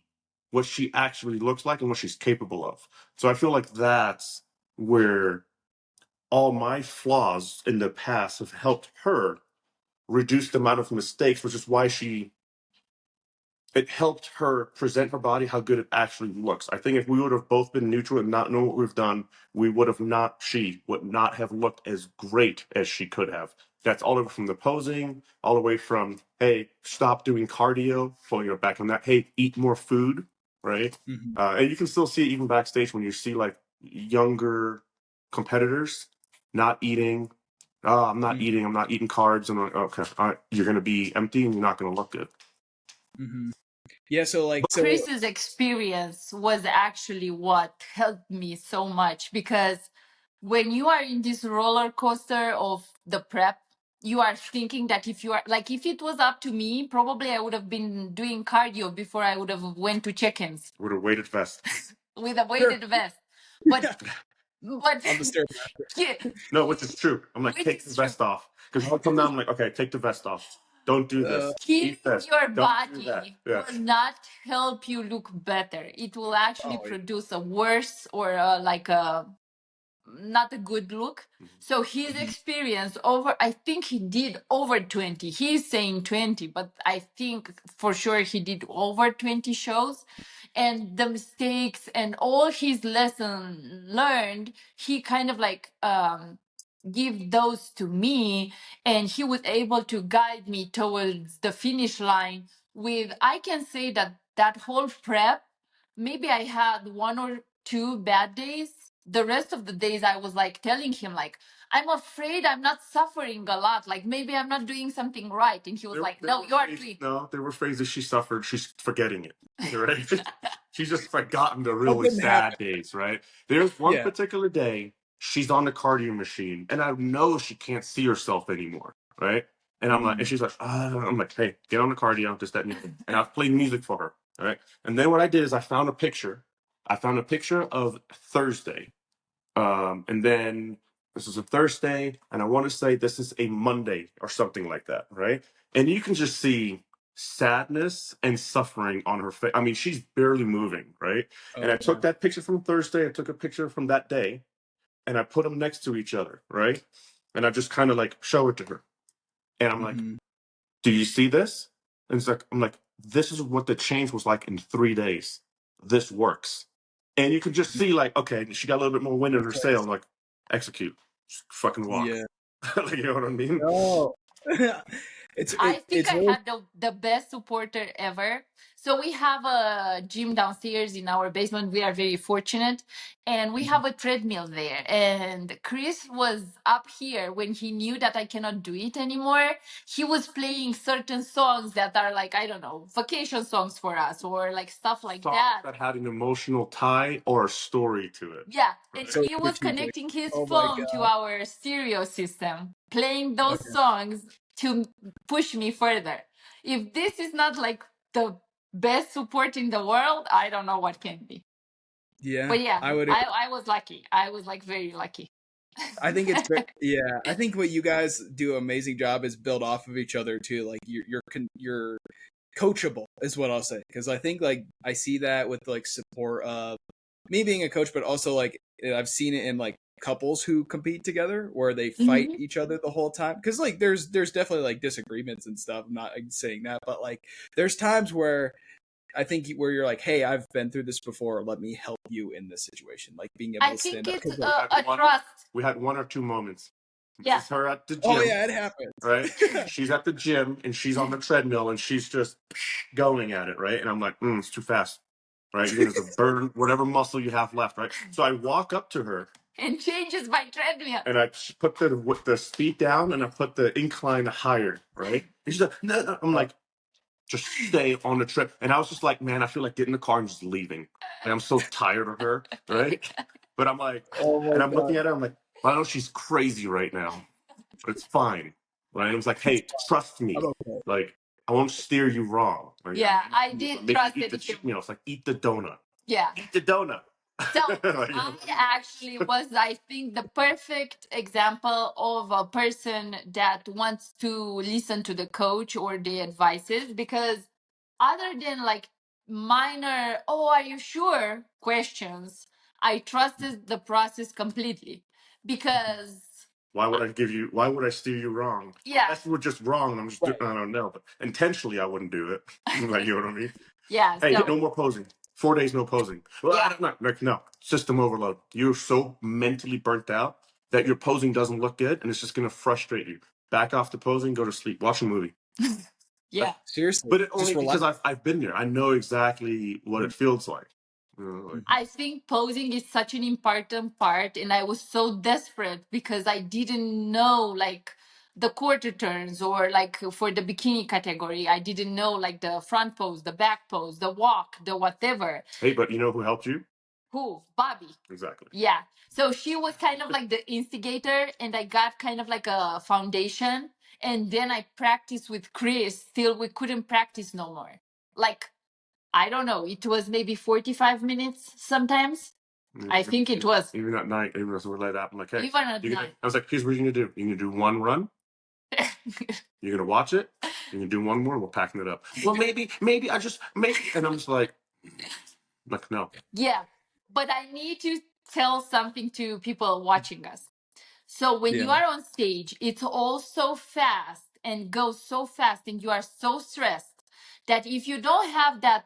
Speaker 3: what she actually looks like and what she's capable of. So I feel like that's where all my flaws in the past have helped her reduce the amount of mistakes, which is why it helped her present her body how good it actually looks. I think if we would have both been neutral and not known what we've done, she would not have looked as great as she could have. That's all over from the posing, all the way from, hey, stop doing cardio, pulling it back on that. Hey, eat more food, right? And you can still see it even backstage when you see like younger competitors not eating. Oh, I'm not eating. I'm not eating carbs. I'm like, okay, all right, you're going to be empty and you're not going to look good.
Speaker 1: Yeah, so
Speaker 2: Chris's experience was actually what helped me so much, because when you are in this roller coaster of the prep, you are thinking that if it was up to me, probably I would have been doing cardio before I would have went to check-ins.
Speaker 3: With a weighted vest.
Speaker 2: With a weighted vest. But
Speaker 1: on the Stairmaster.
Speaker 2: yeah.
Speaker 3: No, which is true. I'm like, take the vest off. Because I'll come down, I'm like, okay, take the vest off. Don't do this.
Speaker 2: Keep your body
Speaker 3: Yeah.
Speaker 2: will not help you look better. It will actually produce a worse or not a good look. So his experience I think he did over 20. He's saying 20, but I think for sure he did over 20 shows. And the mistakes and all his lesson learned, he kind of give those to me, and he was able to guide me towards the finish line. I can say that whole prep, maybe I had one or two bad days. The rest of the days I was like telling him like, I'm afraid I'm not suffering a lot, like maybe I'm not doing something right. And he was no, you are doing.
Speaker 3: No, there were phases she suffered. She's forgetting it, right? She's just forgotten the really sad days, right? There's one particular day she's on the cardio machine, and I know she can't see herself anymore, right? And I'm like, and she's like, I'm like, hey, get on the cardio, just that, and I've played music for her, right? And then what I did is I found a picture. Of Thursday, and then this is a Thursday, and I want to say this is a Monday or something like that, right? And you can just see sadness and suffering on her face. I mean, she's barely moving, right? And I took that picture from Thursday, I took a picture from that day, and I put them next to each other, right? And I just kind of like show it to her. And I'm like, do you see this? And it's like, I'm like, this is what the change was like in 3 days. This works. And you can just see like, okay, she got a little bit more wind in her sail. I'm like, execute. Just fucking walk.
Speaker 1: Yeah.
Speaker 3: Like, you know what I mean?
Speaker 1: Oh.
Speaker 2: I think I had the best supporter ever. So we have a gym downstairs in our basement. We are very fortunate, and we have a treadmill there. And Chris was up here when he knew that I cannot do it anymore. He was playing certain songs that are like, I don't know, vacation songs for us, or like stuff like that.
Speaker 3: That had an emotional tie or a story to it.
Speaker 2: Yeah, and he was connecting his phone to our stereo system, playing those songs to push me further. If this is not like the best support in the world, I don't know what can be.
Speaker 1: Yeah,
Speaker 2: but yeah, I was lucky. I was like very lucky.
Speaker 1: I think it's I think what you guys do an amazing job is build off of each other too. Like you're coachable is what I'll say, because I think like I see that with like support of me being a coach, but also like I've seen it in like couples who compete together where they fight each other the whole time, because like there's definitely like disagreements and stuff. I'm not saying that, but like there's times where I think where you're like, hey, I've been through this before, let me help you in this situation, like being able to stand up.
Speaker 2: I think it's a trust.
Speaker 3: We had 1 or 2 moments.
Speaker 2: Yeah.
Speaker 3: It's her at the gym.
Speaker 1: Oh yeah, it happens.
Speaker 3: Right? She's at the gym and she's on the treadmill and she's just going at it, right? And I'm like, it's too fast. Right? You're gonna burn whatever muscle you have left, right? So I walk up to her
Speaker 2: and changes my treadmill.
Speaker 3: And I put the speed down and I put the incline higher, right? And she's like, no. I'm like, just stay on the trip. And I was just like, man, I feel like getting in the car and just leaving. Like, I'm so tired of her, right? But I'm like,
Speaker 1: Oh
Speaker 3: and
Speaker 1: my
Speaker 3: I'm
Speaker 1: god.
Speaker 3: looking at her, I'm like, I know she's crazy right now, but it's fine, right? I was like, hey, trust me.
Speaker 1: I'm okay.
Speaker 3: Like, I won't steer you wrong. Like,
Speaker 2: Yeah, I
Speaker 3: maybe
Speaker 2: did
Speaker 3: eat
Speaker 2: trust
Speaker 3: the,
Speaker 2: him.
Speaker 3: it's like, eat the donut.
Speaker 2: Yeah.
Speaker 3: Eat the donut.
Speaker 2: So
Speaker 3: Like,
Speaker 2: I actually was, I think, the perfect example of a person that wants to listen to the coach or the advices, because other than like minor, oh, are you sure questions, I trusted the process completely because,
Speaker 3: why would I steer you wrong?
Speaker 2: yeah,
Speaker 3: Unless we're just wrong and I'm just,
Speaker 1: Right.
Speaker 3: I don't know. But intentionally, I wouldn't do it. Like, you know what I mean?
Speaker 2: yeah.
Speaker 3: Hey,
Speaker 2: So
Speaker 3: no more posing. 4 days, no posing. Well,
Speaker 2: yeah,
Speaker 3: no. System overload. You're so mentally burnt out that your posing doesn't look good, and it's just going to frustrate you. Back off the posing, go to sleep, watch a movie.
Speaker 2: yeah.
Speaker 1: Seriously.
Speaker 3: But
Speaker 1: Just
Speaker 3: only
Speaker 1: relax.
Speaker 3: because I've been there. I know exactly what it feels like. You know, like,
Speaker 2: I think posing is such an important part, and I was so desperate because I didn't know like the quarter turns, or like for the bikini category, I didn't know like the front pose, the back pose, the walk, the whatever.
Speaker 3: hey, but you know who helped you?
Speaker 2: Who? Bobby.
Speaker 3: Exactly.
Speaker 2: Yeah. So she was kind of like the instigator, and I got kind of like a foundation. And then I practiced with Chris till we couldn't practice no more. Like, I don't know, it was maybe 45 minutes sometimes. I think it was.
Speaker 3: Even at night, even as we're laid out, I'm like, hey,
Speaker 2: Even at night.
Speaker 3: I was like, here's what you're gonna do. You're gonna do one run. You're gonna watch it. You're gonna do one more. We're packing it up. Well, maybe, and I'm just like no.
Speaker 2: Yeah. But I need to tell something to people watching us. So when you
Speaker 1: Yeah.
Speaker 2: are on stage, it's all so fast and goes so fast, and you are so stressed that if you don't have that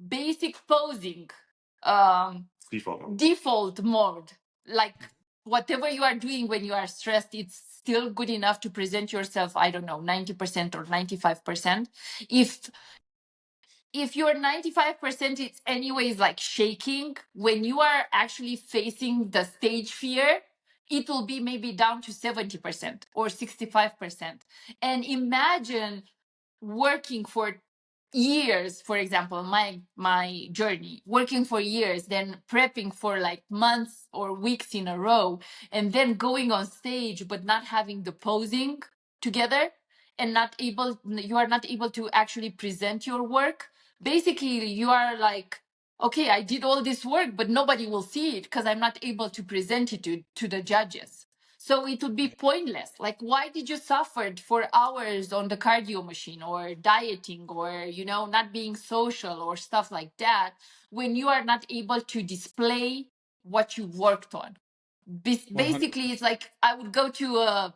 Speaker 2: basic posing default mode, like whatever you are doing when you are stressed, it's still good enough to present yourself, I don't know, 90% or 95%. If you're 95%, it's anyways like shaking. When you are actually facing the stage fear, it will be maybe down to 70% or 65%. And imagine working for years, for example, my journey, working for years, then prepping for like months or weeks in a row, and then going on stage but not having the posing together, and you are not able to actually present your work. Basically, you are like, okay, I did all this work, but nobody will see it because I'm not able to present it to the judges. So it would be pointless. Like, why did you suffer for hours on the cardio machine, or dieting, or, not being social or stuff like that, when you are not able to display what you worked on?
Speaker 1: 100%.
Speaker 2: Basically, it's like I would go to a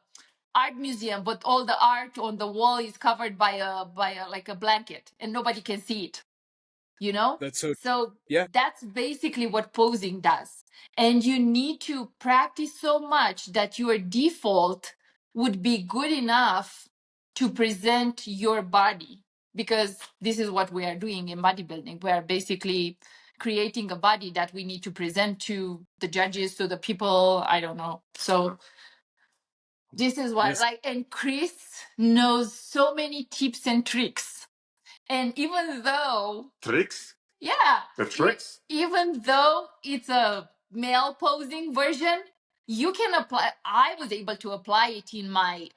Speaker 2: art museum, but all the art on the wall is covered by a like a blanket, and nobody can see it.
Speaker 1: That's so
Speaker 2: Yeah, that's basically what posing does. And you need to practice so much that your default would be good enough to present your body, because this is what we are doing in bodybuilding. We are basically creating a body that we need to present to the judges, to the people, I don't know. So this is what,
Speaker 1: yes.
Speaker 2: and Chris knows so many tips and tricks. And even though
Speaker 3: Tricks?
Speaker 2: yeah.
Speaker 3: The tricks?
Speaker 2: Even though it's a male posing version, you can apply. I was able to apply it in my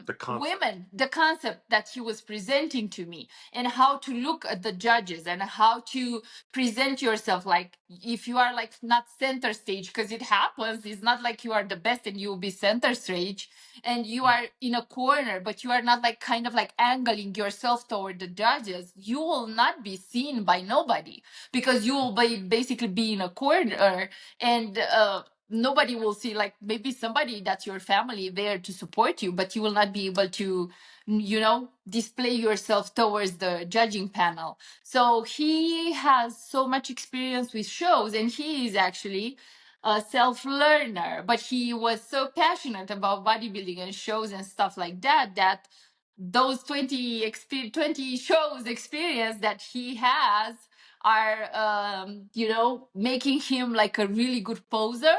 Speaker 2: the concept that he was presenting to me, and how to look at the judges, and how to present yourself. Like, if you are like not center stage, because it happens, it's not like you are the best and you will be center stage, and you are in a corner, but you are not like kind of like angling yourself toward the judges, you will not be seen by nobody, because you will basically be in a corner, and nobody will see, like maybe somebody that's your family there to support you, but you will not be able to display yourself towards the judging panel. So he has so much experience with shows, and he is actually a self-learner, but he was so passionate about bodybuilding and shows and stuff like that those 20 shows experience that he has are making him like a really good poser,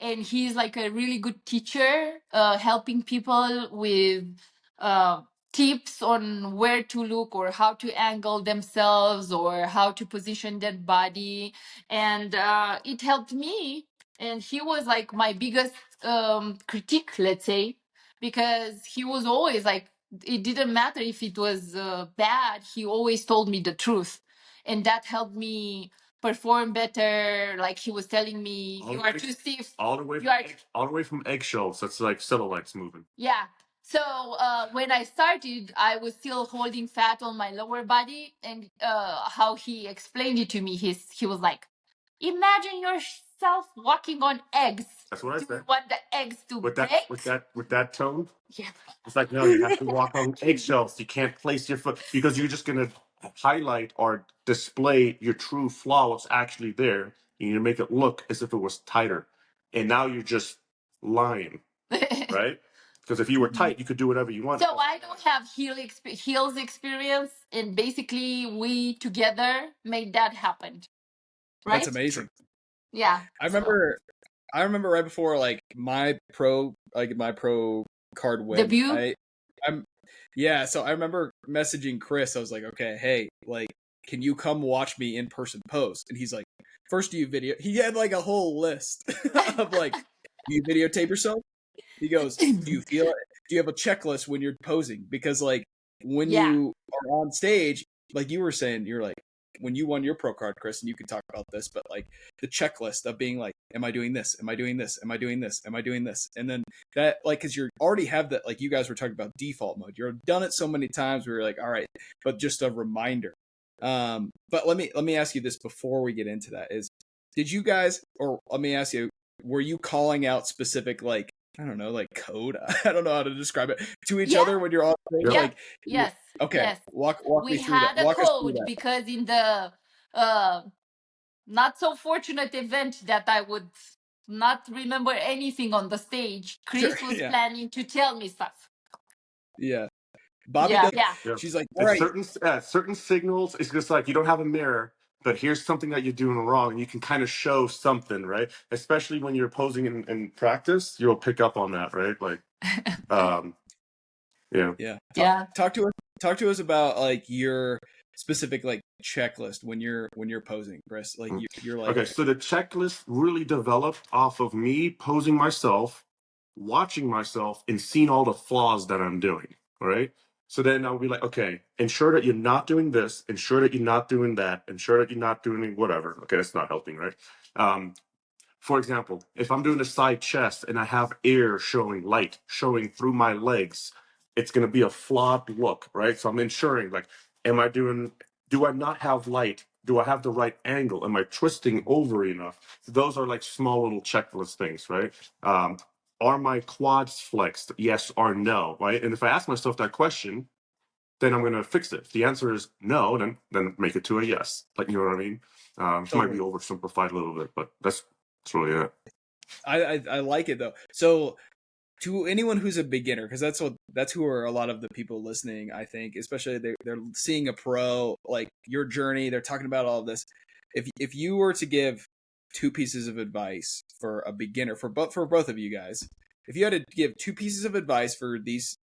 Speaker 2: and he's like a really good teacher, helping people with tips on where to look or how to angle themselves or how to position their body, and it helped me. And he was like my biggest critique, let's say, because he was always like, it didn't matter if it was bad, he always told me the truth, and that helped me perform better. Like he was telling me,
Speaker 3: All
Speaker 2: you
Speaker 3: the
Speaker 2: are
Speaker 3: way-
Speaker 2: too stiff,
Speaker 3: all the way
Speaker 2: you
Speaker 3: from
Speaker 2: are
Speaker 3: all the way from eggshells. That's like satellites moving.
Speaker 2: yeah. So when I started, I was still holding fat on my lower body, and how he explained it to me, he was like, "Imagine yourself walking on eggs.
Speaker 3: That's what I
Speaker 2: Do you
Speaker 3: said.
Speaker 2: want the eggs to
Speaker 3: With
Speaker 2: bake?"
Speaker 3: that tone,
Speaker 2: Yeah.
Speaker 3: it's like, no, you have to walk on eggshells. You can't place your foot because you're just gonna highlight or display your true flaw, what's actually there, and you make it look as if it was tighter. And now you're just lying, right? Because if you were tight, you could do whatever you want.
Speaker 2: So I don't have heels experience, and basically we together made that happen. Right?
Speaker 1: That's amazing.
Speaker 2: Yeah.
Speaker 1: I remember right before like my pro card win.
Speaker 2: Debut?
Speaker 1: I'm yeah, so I remember messaging Chris. I was like, okay, hey, like, can you come watch me in person pose? And he's like, first do you video? He had like a whole list of like, do you videotape yourself? He goes, do you feel it? Do you have a checklist when you're posing? Because like when
Speaker 2: Yeah.
Speaker 1: you are on stage, like you were saying, you're like, when you won your pro card, Chris, and you can talk about this, but like the checklist of being like, am I doing this? Am I doing this? Am I doing this? Am I doing this? And then that, like, because you already have that, like you guys were talking about default mode. You've done it so many times where you're like, all right, but just a reminder. But let me ask you this before we get into that: is did you guys, or let me ask you, were you calling out specific like, I don't know, like code? I don't know how to describe it to each
Speaker 2: Yeah.
Speaker 1: other when you're on stage.
Speaker 3: Yep.
Speaker 2: Yeah.
Speaker 1: Like,
Speaker 2: Yes.
Speaker 1: okay,
Speaker 2: Yes.
Speaker 1: walk
Speaker 2: We
Speaker 1: me through that.
Speaker 2: had a
Speaker 1: Walk us through
Speaker 2: code
Speaker 1: that.
Speaker 2: because in the not so fortunate event that I would not remember anything on the stage, Chris
Speaker 1: Sure,
Speaker 2: was
Speaker 1: yeah.
Speaker 2: planning to tell me stuff.
Speaker 1: Yeah, Bobby
Speaker 2: Yeah.
Speaker 1: does.
Speaker 2: Yeah.
Speaker 3: Yeah.
Speaker 1: She's like, all
Speaker 3: It's
Speaker 1: right,
Speaker 3: certain signals. It's just like you don't have a mirror, but here's something that you're doing wrong, and you can kind of show something, right? Especially when you're posing in practice, you'll pick up on that, right? Like, yeah.
Speaker 1: yeah.
Speaker 2: Yeah.
Speaker 1: Talk to us about like your specific like checklist when you're posing, Chris. Like you're like,
Speaker 3: Okay, so the checklist really developed off of me posing myself, watching myself, and seeing all the flaws that I'm doing. All right. So then I'll be like, okay, ensure that you're not doing this, ensure that you're not doing that, ensure that you're not doing whatever. Okay, that's not helping, right? For example, if I'm doing a side chest and I have air showing, light showing through my legs, it's going to be a flawed look, right? So I'm ensuring, like, do I not have light? Do I have the right angle? Am I twisting over enough? Those are like small little checklist things, right? Are my quads flexed? Yes or no, right? And if I ask myself that question, then I'm going to fix it. If the answer is no, then make it to a yes. Like, you know what I mean? It might be oversimplified a little bit, but that's really it.
Speaker 1: I like it though. So to anyone who's a beginner, because that's who are a lot of the people listening, I think, especially they're seeing a pro, like your journey, they're talking about all of this. If you were to give two pieces of advice for a beginner, for both of you guys, if you had to give two pieces of advice for these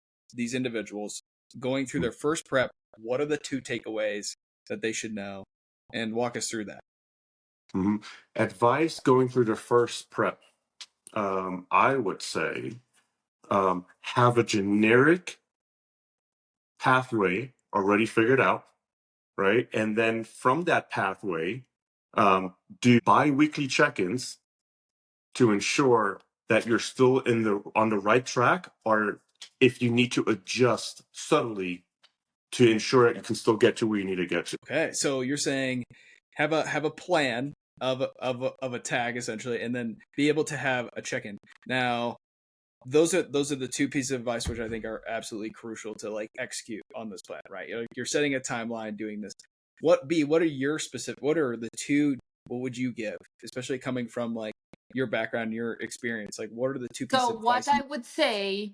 Speaker 1: individuals going through their first prep, what are the two takeaways that they should know? And walk us through that.
Speaker 3: Mm-hmm. Advice going through the first prep. I would say have a generic pathway already figured out, right? And then from that pathway, do bi-weekly check-ins to ensure that you're still on the right track, or if you need to adjust subtly to ensure that you can still get to where you need to get to.
Speaker 1: Okay, so you're saying have a plan of a tag essentially, and then be able to have a check-in. Now, those are the two pieces of advice which I think are absolutely crucial to like execute on this plan, right? You're setting a timeline, doing this. What are your specific? What are the two? What would you give, especially coming from like your background, your experience? Like, what are the two pieces
Speaker 2: So
Speaker 1: of advice?
Speaker 2: what I would say,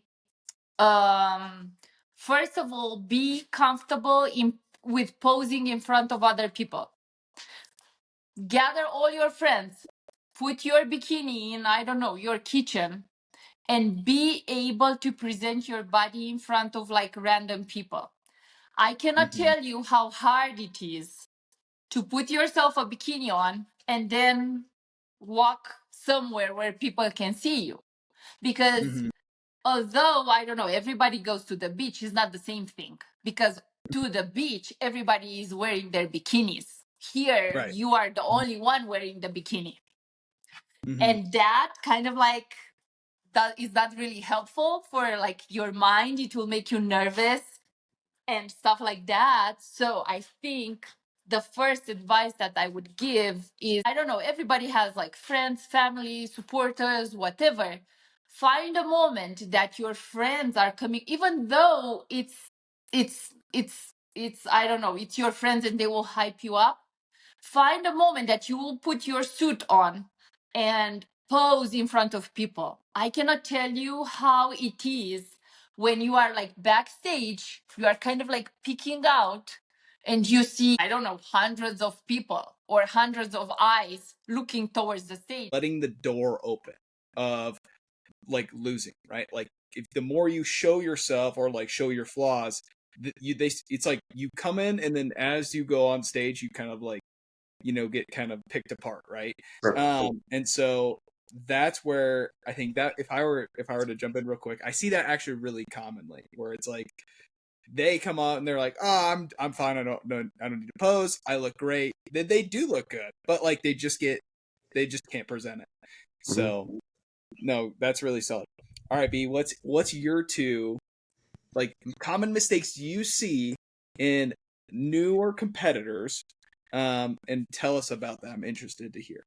Speaker 2: first of all, be comfortable with posing in front of other people. Gather all your friends, put your bikini in, I don't know, your kitchen, and be able to present your body in front of like random people. I cannot tell you how hard it is to put yourself a bikini on and then walk somewhere where people can see you. Because although, I don't know, everybody goes to the beach, it's not the same thing. Because to the beach, everybody is wearing their bikinis. Here,
Speaker 1: Right.
Speaker 2: you are the only one wearing the bikini. And that kind of like, is that really helpful for like your mind? It will make you nervous and stuff like that. So I think the first advice that I would give is, I don't know, everybody has like friends, family, supporters, whatever. Find a moment that your friends are coming, even though it's I don't know, it's your friends and they will hype you up. Find a moment that you will put your suit on and pose in front of people. I cannot tell you how it is when you are like backstage, you are kind of like peeking out and you see, I don't know, hundreds of people or hundreds of eyes looking towards the stage.
Speaker 1: Letting the door open of like losing, right? Like if the more you show yourself or like show your flaws, it's like you come in and then as you go on stage, you kind of like, you know, get kind of picked apart, right? And so that's where I think that if I were to jump in real quick, I see that actually really commonly where it's like they come out and they're like, "Oh, I'm fine. I don't need to pose. I look great." They do look good, but like they just can't present it. So no, that's really solid. All right, B, what's your two like common mistakes you see in newer competitors? And tell us about that. I'm interested to hear.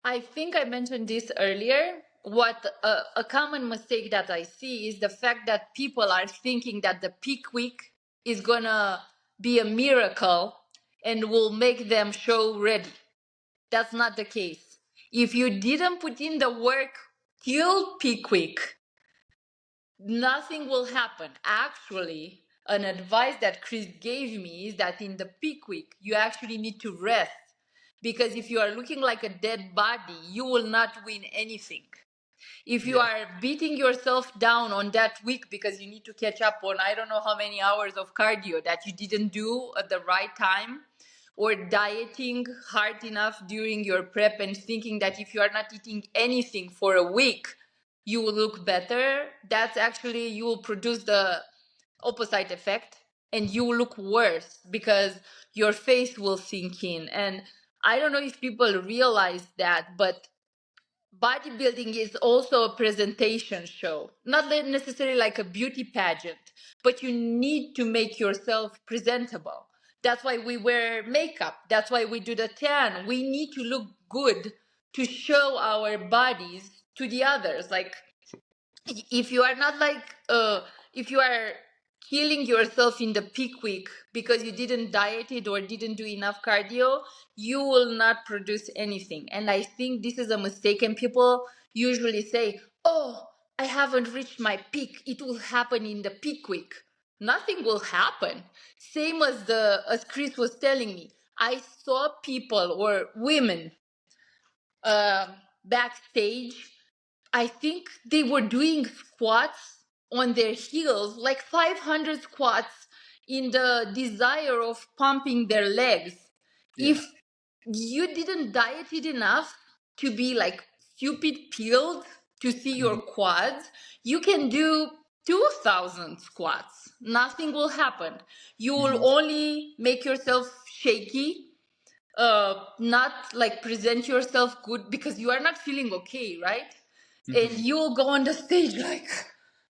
Speaker 2: I think I mentioned this earlier. What a common mistake that I see is the fact that people are thinking that the peak week is gonna be a miracle and will make them show ready. That's not the case. If you didn't put in the work till peak week, nothing will happen. Actually, an advice that Chris gave me is that in the peak week, you actually need to rest. Because if you are looking like a dead body, you will not win anything. If you are beating yourself down on that week because you need to catch up on I don't know how many hours of cardio that you didn't do at the right time, or dieting hard enough during your prep and thinking that if you are not eating anything for a week, you will look better, that's actually, you will produce the opposite effect and you will look worse because your face will sink in. And I don't know if people realize that, but bodybuilding is also a presentation show, not necessarily like a beauty pageant, but you need to make yourself presentable. That's why we wear makeup. That's why we do the tan. We need to look good to show our bodies to the others. Like if you are not like if you are killing yourself in the peak week because you didn't diet it or didn't do enough cardio, you will not produce anything. And I think this is a mistake, and people usually say, oh, I haven't reached my peak, it will happen in the peak week. Nothing will happen. Same as Chris was telling me, I saw people or women backstage, I think they were doing squats on their heels, like 500 squats in the desire of pumping their legs. If you didn't diet it enough to be like stupid peeled to see your quads, you can do 2,000 squats. Nothing will happen. You will only make yourself shaky, not like present yourself good because you are not feeling okay, right? And you will go on the stage like,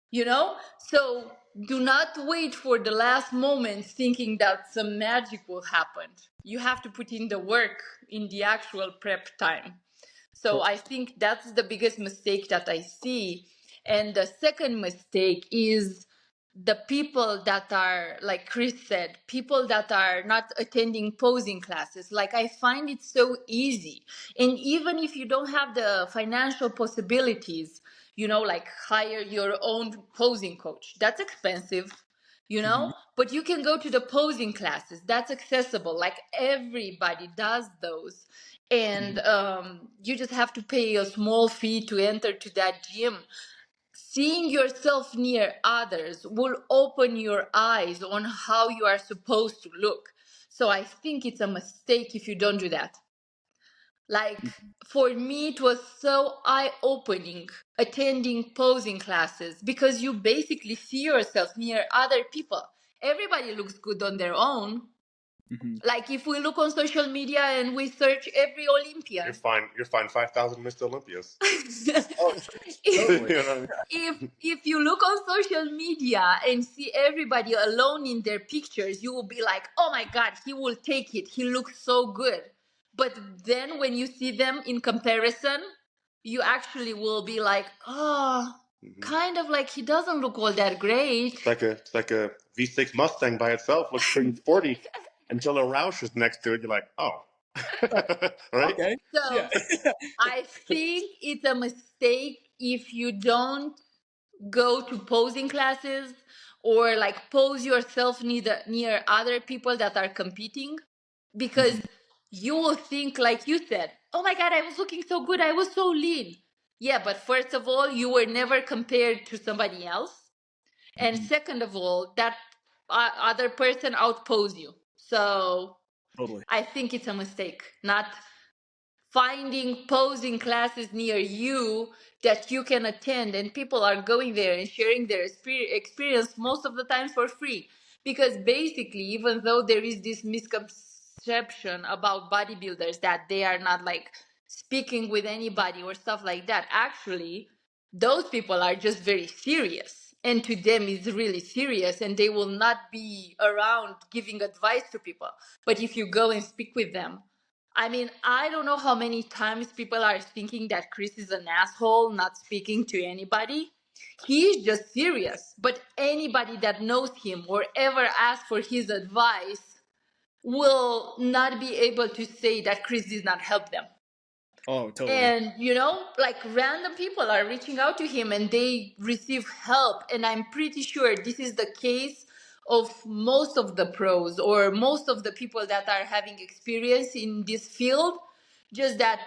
Speaker 2: you know? So do not wait for the last moment thinking that some magic will happen. You have to put in the work in the actual prep time. So I think that's the biggest mistake that I see. And the second mistake is the people that are, like Chris said, people that are not attending posing classes. Like, I find it so easy. And even if you don't have the financial possibilities, you know, like hire your own posing coach, that's expensive, you know, but you can go to the posing classes, that's accessible. Like, everybody does those. And you just have to pay a small fee to enter to that gym. seeing yourself near others will open your eyes on how you are supposed to look. So I think it's a mistake if you don't do that. Like, for me, it was so eye-opening attending posing classes, because you basically see yourself near other people. Everybody looks good on their own.
Speaker 1: Mm-hmm.
Speaker 2: Like, if we look on social media and we search every Olympian,
Speaker 3: You're fine 5,000 Mr. Olympias.
Speaker 1: Oh, totally.
Speaker 3: You know what I mean?
Speaker 2: if you look on social media and see everybody alone in their pictures, you will be like, oh my god, he will take it, he looks so good. But then when you see them in comparison, you actually will be like, oh, kind of like he doesn't look all that great.
Speaker 3: It's like a V6 Mustang by itself looks pretty sporty until a Roush is next to it. You're like, oh, right?
Speaker 1: Okay.
Speaker 2: So
Speaker 1: Yeah.
Speaker 2: I think it's a mistake if you don't go to posing classes or like pose yourself near other people that are competing, because you will think, like you said, oh my god, I was looking so good, I was so lean. Yeah, but first of all, you were never compared to somebody else, and second of all, that other person outposed you. So
Speaker 1: Totally.
Speaker 2: I think it's a mistake not finding posing classes near you that you can attend, and people are going there and sharing their experience most of the times for free. Because basically, even though there is this misconception about bodybuilders that they are not like speaking with anybody or stuff like that, actually those people are just very serious, and to them is really serious, and they will not be around giving advice to people. But if you go and speak with them, I mean, I don't know how many times people are thinking that Chris is an asshole, not speaking to anybody. He's just serious. But anybody that knows him or ever asked for his advice will not be able to say that Chris did not help them.
Speaker 1: Oh, totally.
Speaker 2: And, you know, like random people are reaching out to him and they receive help. And I'm pretty sure this is the case of most of the pros or most of the people that are having experience in this field, just that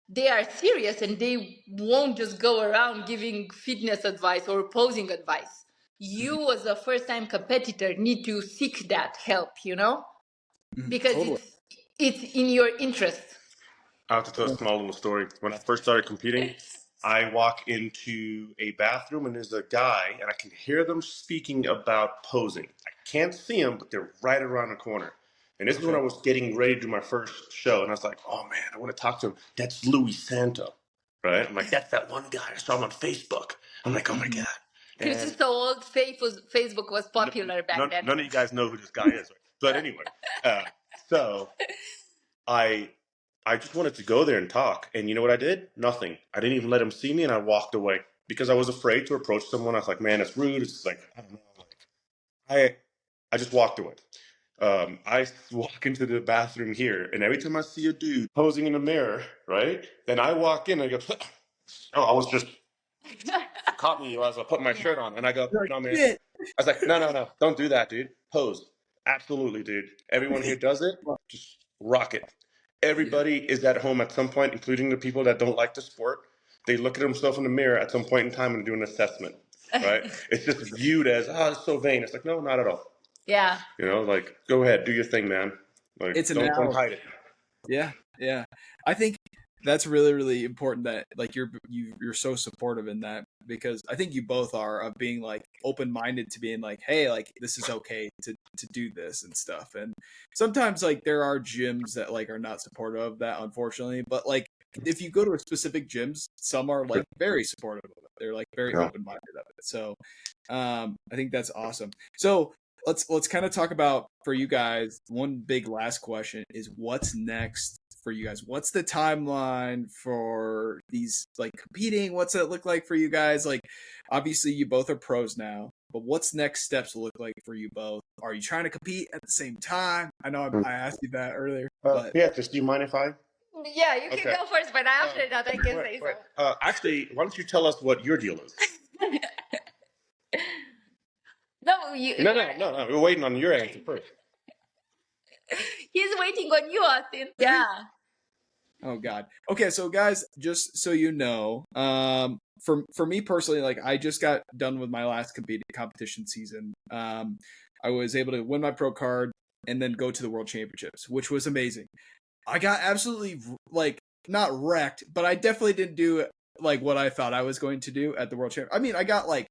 Speaker 2: they are serious and they won't just go around giving fitness advice or posing advice. You, as a first time competitor, need to seek that help, you know, because
Speaker 1: Totally.
Speaker 2: it's in your interest.
Speaker 3: I'll have to tell a small little story. When I first started competing, I walk into a bathroom and there's a guy, and I can hear them speaking about posing. I can't see them, but they're right around the corner. And this is when I was getting ready to do my first show, and I was like, oh man, I want to talk to him. That's Louis Santo, right? I'm like, that's that one guy. I saw him on Facebook. I'm like, oh my God.
Speaker 2: Chris is so old, Facebook was popular back then.
Speaker 3: None of you guys know who this guy is. Right? But anyway, so I just wanted to go there and talk. And you know what I did? Nothing. I didn't even let him see me, and I walked away because I was afraid to approach someone. I was like, man, it's rude. It's like, I don't know. Like, I just walked away. I walk into the bathroom here, and every time I see a dude posing in the mirror, right? Then I walk in and I go, oh, I was just caught me as I put my shirt on, and I go, no, man. I was like, no, don't do that, dude. Pose. Absolutely, dude. Everyone here does it. Just rock it. Everybody is at home at some point, including the people that don't like the sport. They look at themselves in the mirror at some point in time and do an assessment, right? It's just viewed as, oh, it's so vain. It's like, no, not at all.
Speaker 2: Yeah.
Speaker 3: You know, like, go ahead, do your thing, man. Like,
Speaker 1: It's
Speaker 3: don't hide it.
Speaker 1: Yeah. I think that's really, really important that like you're so supportive in that, because I think you both are, of being like open-minded to being like, hey, like this is okay to do this and stuff. And sometimes like there are gyms that like are not supportive of that, unfortunately, but like if you go to a specific gyms, some are like very supportive of it. They're like very open-minded of it. So I think that's awesome. So let's kind of talk about, for you guys, one big last question is, what's next for you guys? What's the timeline for these, like, competing? What's it look like for you guys? Like, obviously you both are pros now, but what's next steps look like for you both? Are you trying to compete at the same time? I know I asked you that earlier, but
Speaker 3: Beatrice, do you mind if I?
Speaker 2: Yeah, you can go first, but after that I can say so.
Speaker 3: Actually, why don't you tell us what your deal is?
Speaker 2: No,
Speaker 3: No. We're waiting on your answer first.
Speaker 2: He's waiting on you, Austin. Yeah.
Speaker 1: oh god. Okay, so guys, just so you know, for me personally, like I just got done with my last competition season. I was able to win my pro card and then go to the World Championships, which was amazing. I got absolutely like not wrecked, but I definitely didn't do like what I thought I was going to do at the World Champ. I mean, I got like,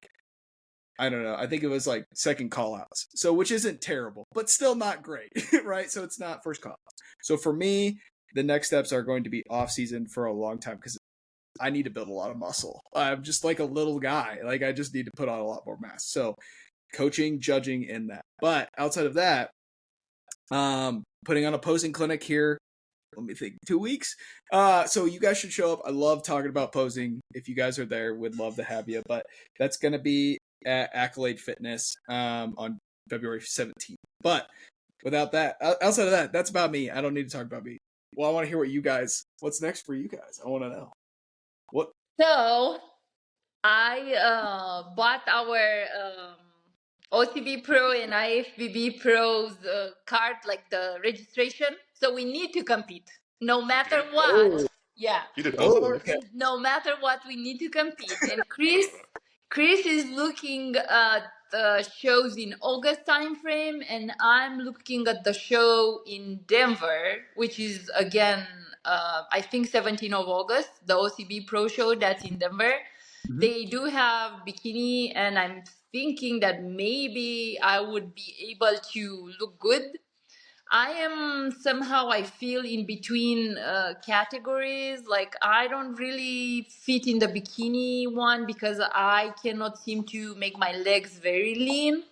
Speaker 1: I don't know, I think it was like second call outs. So which isn't terrible, but still not great, right? So it's not first call outs. So for me, the next steps are going to be off season for a long time because I need to build a lot of muscle. I'm just like a little guy. Like I just need to put on a lot more mass. So coaching, judging, and that. But outside of that, putting on a posing clinic here. Let me think, 2 weeks. So you guys should show up. I love talking about posing. If you guys are there, would love to have you. But that's going to be at Accolade Fitness on February 17th. But without that, outside of that, that's about me. I don't need to talk about me. Well, I want to hear what's next for you guys. I want to know. What?
Speaker 2: So I bought our OCB Pro and IFBB Pro's card, like the registration. So we need to compete, no matter what.
Speaker 1: Oh.
Speaker 2: Yeah.
Speaker 3: You did both of those?
Speaker 1: Okay.
Speaker 2: No matter what, we need to compete. And Chris is looking at the shows in August timeframe, and I'm looking at the show in Denver, which is again, I think 17th of August, the OCB Pro show that's in Denver.
Speaker 1: Mhm.
Speaker 2: They do have bikini, and I'm thinking that maybe I would be able to look good. I am somehow, I feel, in between categories. Like I don't really fit in the bikini one because I cannot seem to make my legs very lean.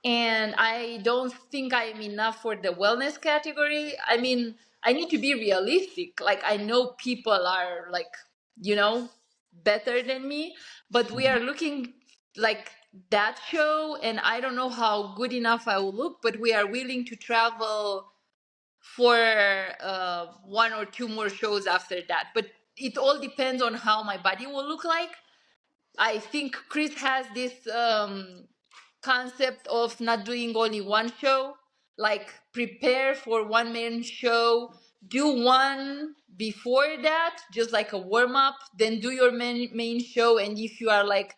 Speaker 2: And I don't think I am enough for the wellness category. I mean, I need to be realistic. Like I know people are like, better than me, but we are looking like that show, and I don't know how good enough I will look, but we are willing to travel for one or two more shows after that. But it all depends on how my body will look like. I think Chris has this concept of not doing only one show, like prepare for one main show, do one before that, just like a warm up, then do your main show. And if you are like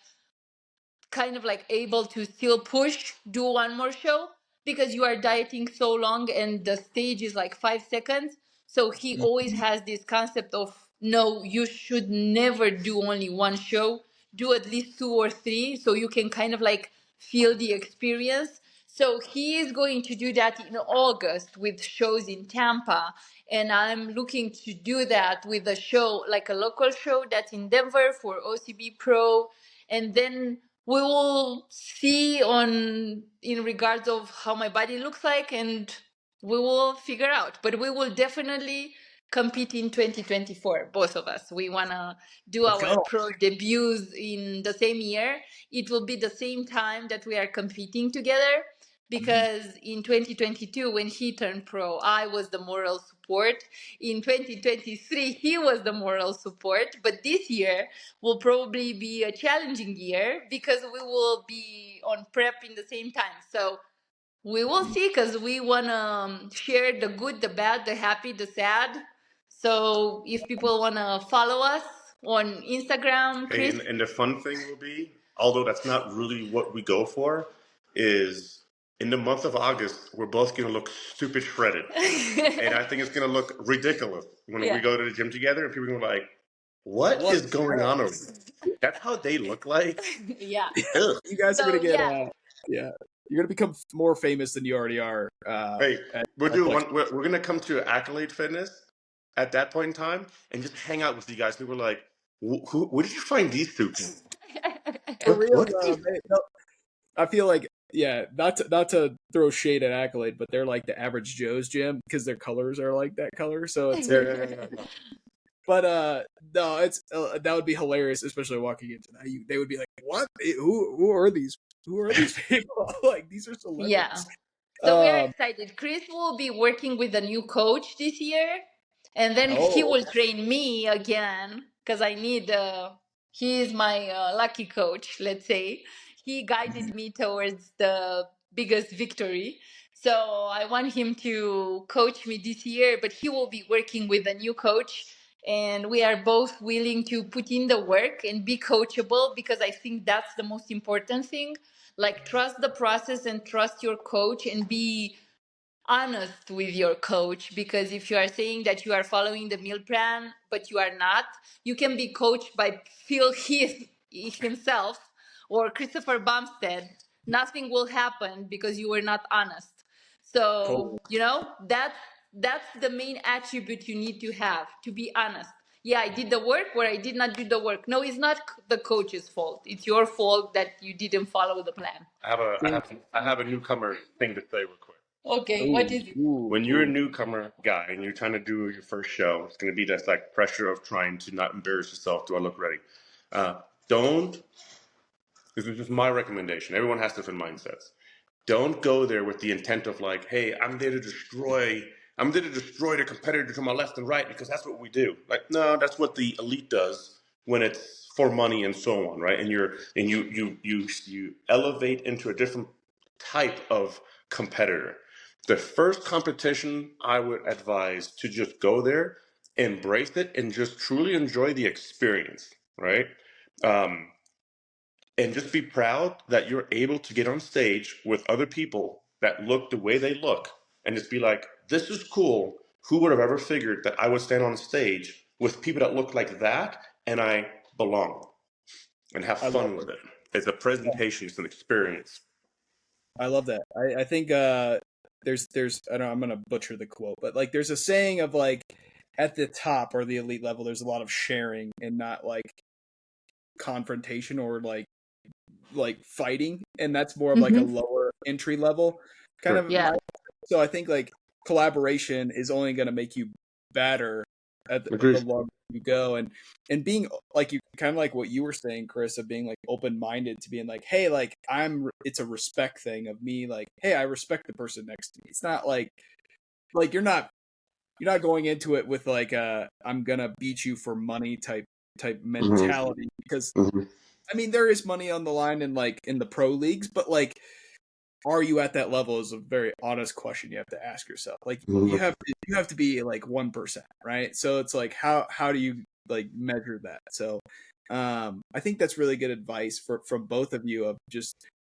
Speaker 2: kind of like able to still push, do one more show, because you are dieting so long and the stage is like 5 seconds. So he always has this concept of no, you should never do only one show, do at least two or three so you can kind of like feel the experience. So he is going to do that in August with shows in Tampa, and I'm looking to do that with a show, like a local show that's in Denver for OCB Pro. And then we will see in regards of how my body looks like, and we will figure out. But we will definitely compete in 2024, both of us. We want to do
Speaker 1: Let's
Speaker 2: our
Speaker 1: go.
Speaker 2: pro debuts in the same year. It will be the same time that we are competing together, because in 2022, when he turned pro, I was the moral support. In 2023, he was the moral support. But this year will probably be a challenging year because we will be on prep in the same time. So we will see, because we want to share the good, the bad, the happy, the sad. So if people want to follow us on Instagram,
Speaker 3: Hey,
Speaker 2: Chris.
Speaker 3: and the fun thing will be, although that's not really what we go for, is in the month of August, we're both going to look stupid shredded. And I think it's going to look ridiculous when we go to the gym together and people are going to be like, what is going on over there? That's how they look like?
Speaker 2: Yeah.
Speaker 3: Ugh.
Speaker 1: You guys are gonna get
Speaker 2: yeah.
Speaker 1: you're gonna become more famous than you already are.
Speaker 3: Hey, we're going to come to Accolade Fitness at that point in time and just hang out with you guys. People are like, where did you find these two?
Speaker 1: For real,
Speaker 3: What?
Speaker 1: I feel like not to throw shade at Accolade, but they're like the average Joe's gym because their colors are like that color. So it's but no, it's that would be hilarious, especially walking into that. They would be like, "What? Who are these? Who are these people? Like these are celebrities."
Speaker 2: Yeah. So we are excited. Chris will be working with a new coach this year, and then he will train me again, because I need. He is my lucky coach. Let's say he guided me towards the biggest victory. So I want him to coach me this year, but he will be working with a new coach, and we are both willing to put in the work and be coachable, because I think that's the most important thing. Like, trust the process and trust your coach, and be honest with your coach, because if you are saying that you are following the meal plan but you are not, you can be coached by Phil Heath himself or Christopher Bumstead. Nothing will happen because you were not honest. So
Speaker 1: Totally.
Speaker 2: that's the main attribute you need to have, to be honest. Yeah, I did the work, or I did not do the work. No, it's not the coach's fault. It's your fault that you didn't follow the plan.
Speaker 3: I have a newcomer thing to say real quick.
Speaker 2: Okay, what is it?
Speaker 3: When you're a newcomer guy and you're trying to do your first show, it's going to be this like pressure of trying to not embarrass yourself. Do I look ready? Don't. This is just my recommendation. Everyone has different mindsets. Don't go there with the intent of like, hey, I'm there to destroy. I'm there to destroy the competitor to my left and right because that's what we do. Like, no, that's what the elite does when it's for money and so on, right? And you elevate into a different type of competitor. The first competition, I would advise to just go there, embrace it, and just truly enjoy the experience, right? Um, and just be proud that you're able to get on stage with other people that look the way they look, and just be like, this is cool. Who would have ever figured that I would stand on stage with people that look like that and I belong, and have fun with it? It's a presentation, it's an experience.
Speaker 1: I love that. I think there's I don't know, I'm gonna butcher the quote, but like there's a saying of like at the top or the elite level there's a lot of sharing and not like confrontation or like fighting, and that's more of like a lower entry level kind of
Speaker 2: Yeah.
Speaker 1: so I think like collaboration is only going to make you better at the longer you go, and being like you kind of like what you were saying, Chris, of being like open-minded to being like, hey, like it's a respect thing of me, like, hey, I respect the person next to me. It's not like you're not going into it with like I'm gonna beat you for money type mentality, because I mean, there is money on the line in like in the pro leagues, but like, are you at that level is a very honest question you have to ask yourself. Like, you have to be like 1%, right? So it's like, how do you like measure that? So, I think that's really good advice from both of you of just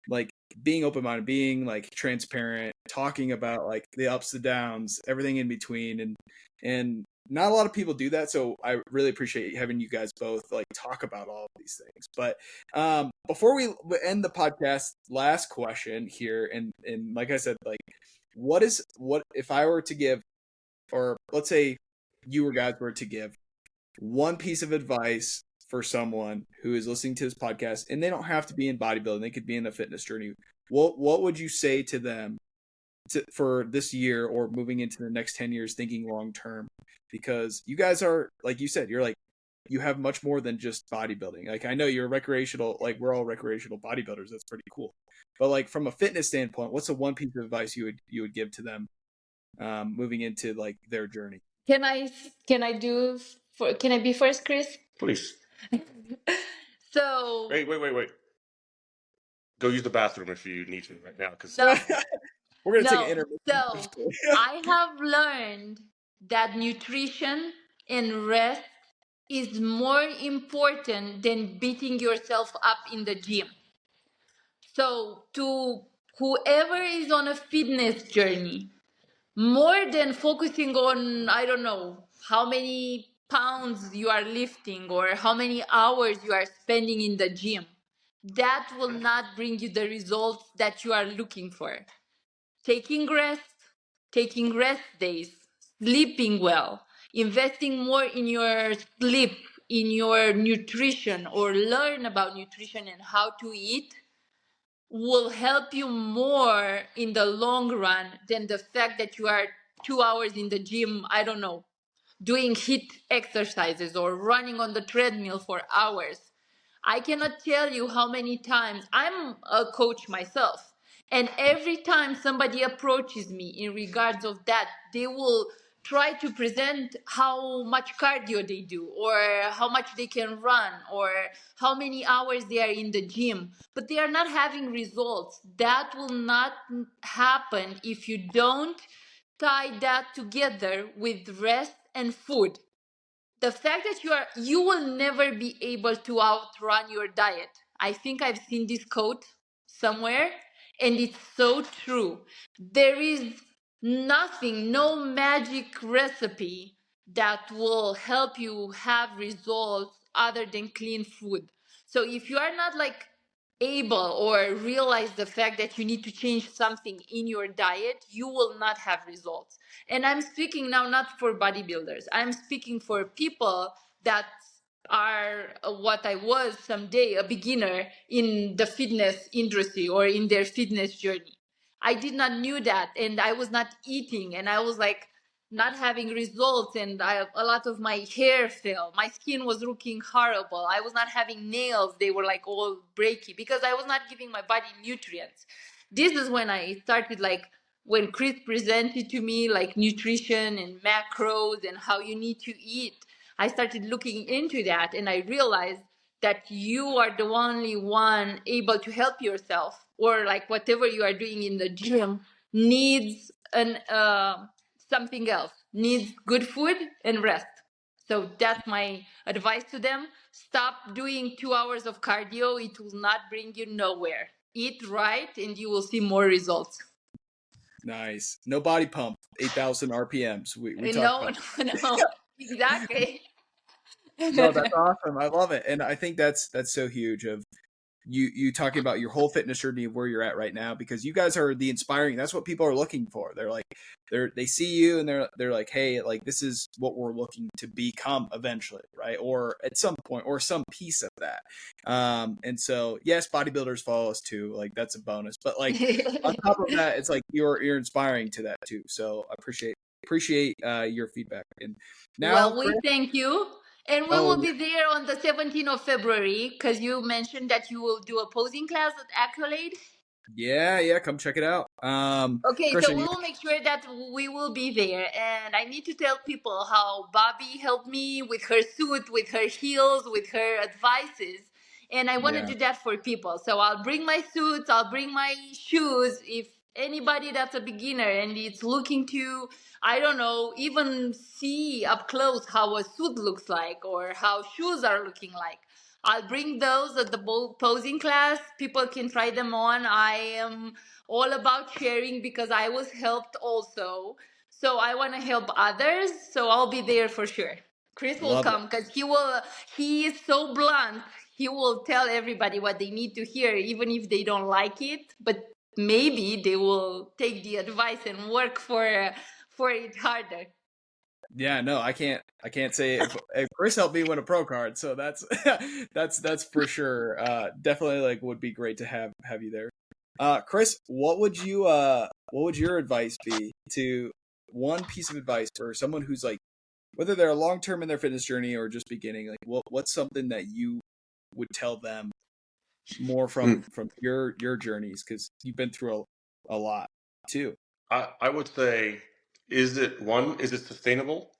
Speaker 1: like being open minded, being like transparent, talking about like the ups, the downs, everything in between, and not a lot of people do that, so I really appreciate having you guys both like talk about all of these things. But before we end the podcast, last question here, and like I said, like what if I were to give, or let's say you guys were to give one piece of advice for someone who is listening to this podcast, and they don't have to be in bodybuilding, they could be in a fitness journey, what would you say to them for this year or moving into the next 10 years, thinking long term? Because you guys are, like you said, you're like, you have much more than just bodybuilding. Like, I know you're recreational, like we're all recreational bodybuilders. That's pretty cool. But like from a fitness standpoint, what's the one piece of advice you would give to them moving into like their journey?
Speaker 2: Can I can I be first, Chris?
Speaker 3: Please.
Speaker 2: So
Speaker 3: Wait. Go use the bathroom if you need to right now, because
Speaker 2: no,
Speaker 1: we're gonna take an
Speaker 2: no.
Speaker 1: intermission.
Speaker 2: So I have learned that nutrition and rest is more important than beating yourself up in the gym. So to whoever is on a fitness journey, more than focusing on, I don't know, how many pounds you are lifting or how many hours you are spending in the gym, that will not bring you the results that you are looking for. Taking rest days, sleeping well, investing more in your sleep, in your nutrition, or learn about nutrition and how to eat will help you more in the long run than the fact that you are 2 hours in the gym, I don't know, doing HIIT exercises or running on the treadmill for hours. I cannot tell you how many times I'm a coach myself. And every time somebody approaches me in regards of that, they will try to present how much cardio they do or how much they can run or how many hours they are in the gym, but they are not having results. That will not happen if you don't tie that together with rest and food. the fact that you will never be able to outrun your diet. I think I've seen this quote somewhere, and it's so true. There is nothing, no magic recipe that will help you have results other than clean food. So if you are not like able or realize the fact that you need to change something in your diet, you will not have results. And I'm speaking now not for bodybuilders, I'm speaking for people that are what I was someday, a beginner in the fitness industry or in their fitness journey. I did not knew that, and I was not eating, and I was like not having results, and a lot of my hair fell, my skin was looking horrible, I was not having nails, they were like all breaky because I was not giving my body nutrients. This is when I started, like when Chris presented to me like nutrition and macros and how you need to eat. I started looking into that, and I realized that you are the only one able to help yourself, or like whatever you are doing in the gym needs an something else, needs good food and rest. So that's my advice to them. Stop doing 2 hours of cardio, it will not bring you nowhere. Eat right and you will see more results.
Speaker 1: Nice. No body pump, 8,000 RPMs. We
Speaker 2: No,
Speaker 1: talked about.
Speaker 2: no, exactly.
Speaker 1: No, that's awesome. I love it. And I think that's so huge of you talking about your whole fitness journey of where you're at right now, because you guys are the inspiring. That's what people are looking for. They're like, they see you and they're like, hey, like this is what we're looking to become eventually, right? Or at some point, or some piece of that. And so yes, bodybuilders follow us too. Like that's a bonus. But like on top of that, it's like you're inspiring to that too. So I appreciate your feedback. And now,
Speaker 2: Well, we
Speaker 1: Chris,
Speaker 2: thank you. And we will be there on the 17th of February, because you mentioned that you will do a posing class at Accolade.
Speaker 1: yeah, come check it out.
Speaker 2: Okay, so
Speaker 1: Christian,
Speaker 2: we will make sure that we will be there. And I need to tell people how Bobby helped me with her suit, with her heels, with her advices. And I want to do that for people. So I'll bring my suits, I'll bring my shoes. If anybody that's a beginner and it's looking to, I don't know, even see up close how a suit looks like or how shoes are looking like, I'll bring those at the posing class. People can try them on. I am all about sharing because I was helped also. So I want to help others. So I'll be there for sure. Chris will come because he is so blunt. He will tell everybody what they need to hear, even if they don't like it. But maybe they will take the advice and work for it harder.
Speaker 1: Yeah, no, I can't say if Chris helped me win a pro card, so that's that's for sure. Definitely like would be great to have you there. Chris, what would your advice be to one piece of advice for someone who's like, whether they're long term in their fitness journey or just beginning, like what's something that you would tell them more from your journeys, because you've been through a lot too.
Speaker 3: I would say, is it sustainable?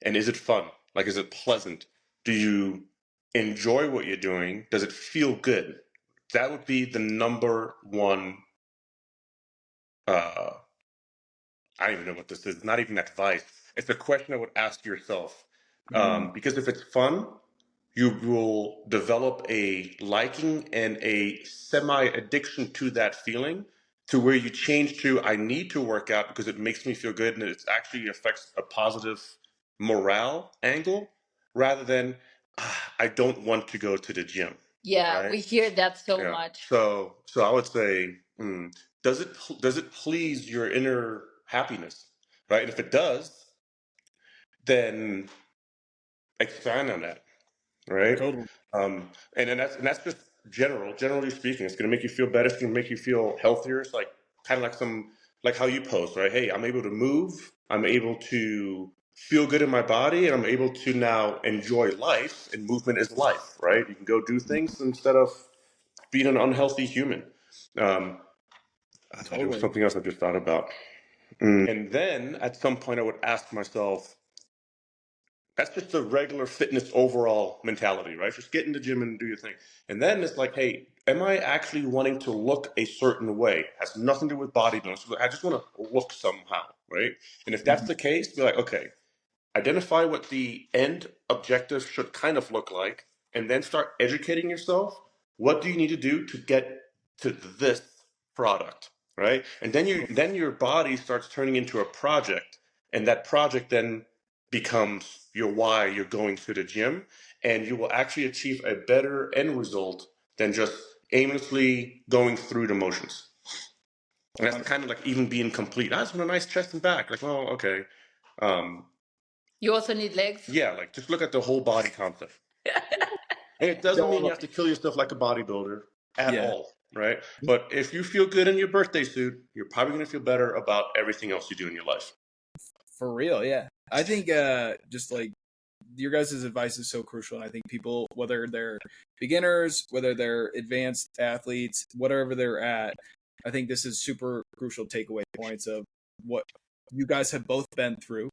Speaker 3: And is it fun? Like, is it pleasant? Do you enjoy what you're doing? Does it feel good? That would be the number one. I don't even know what this is. Not even advice. It's a question I would ask yourself. Because if it's fun, you will develop a liking and a semi-addiction to that feeling, to where you change to, I need to work out because it makes me feel good and it actually affects a positive morale angle, rather than I don't want to go to the gym.
Speaker 2: Yeah,
Speaker 3: right?
Speaker 2: we hear that so much.
Speaker 3: So I would say, does it please your inner happiness, right? And if it does, then expand on that. Right.
Speaker 1: Totally.
Speaker 3: And that's just generally speaking. It's going to make you feel better. It's going to make you feel healthier. It's like kind of like how you post, right? Hey, I'm able to move. I'm able to feel good in my body, and I'm able to now enjoy life. And movement is life, right? You can go do things instead of being an unhealthy human. There was something else I just thought about. And then at some point, I would ask myself, that's just the regular fitness overall mentality, right? Just get in the gym and do your thing. And then it's like, hey, am I actually wanting to look a certain way? Has nothing to do with bodybuilding. So I just want to look somehow, right? And if that's the case, be like, okay, identify what the end objectives should kind of look like, and then start educating yourself. What do you need to do to get to this product, right? And then your body starts turning into a project, and that project then becomes your why you're going to the gym, and you will actually achieve a better end result than just aimlessly going through the motions. And that's kind of like even being complete. I just want a nice chest and back. Like, well, okay.
Speaker 2: You also need legs?
Speaker 3: Yeah, like just look at the whole body concept. And it doesn't mean you have to kill yourself like a bodybuilder at all, right? But if you feel good in your birthday suit, you're probably going to feel better about everything else you do in your life.
Speaker 1: For real, yeah. I think just like your guys' advice is so crucial, and I think people, whether they're beginners, whether they're advanced athletes, whatever they're at, I think this is super crucial takeaway points of what you guys have both been through.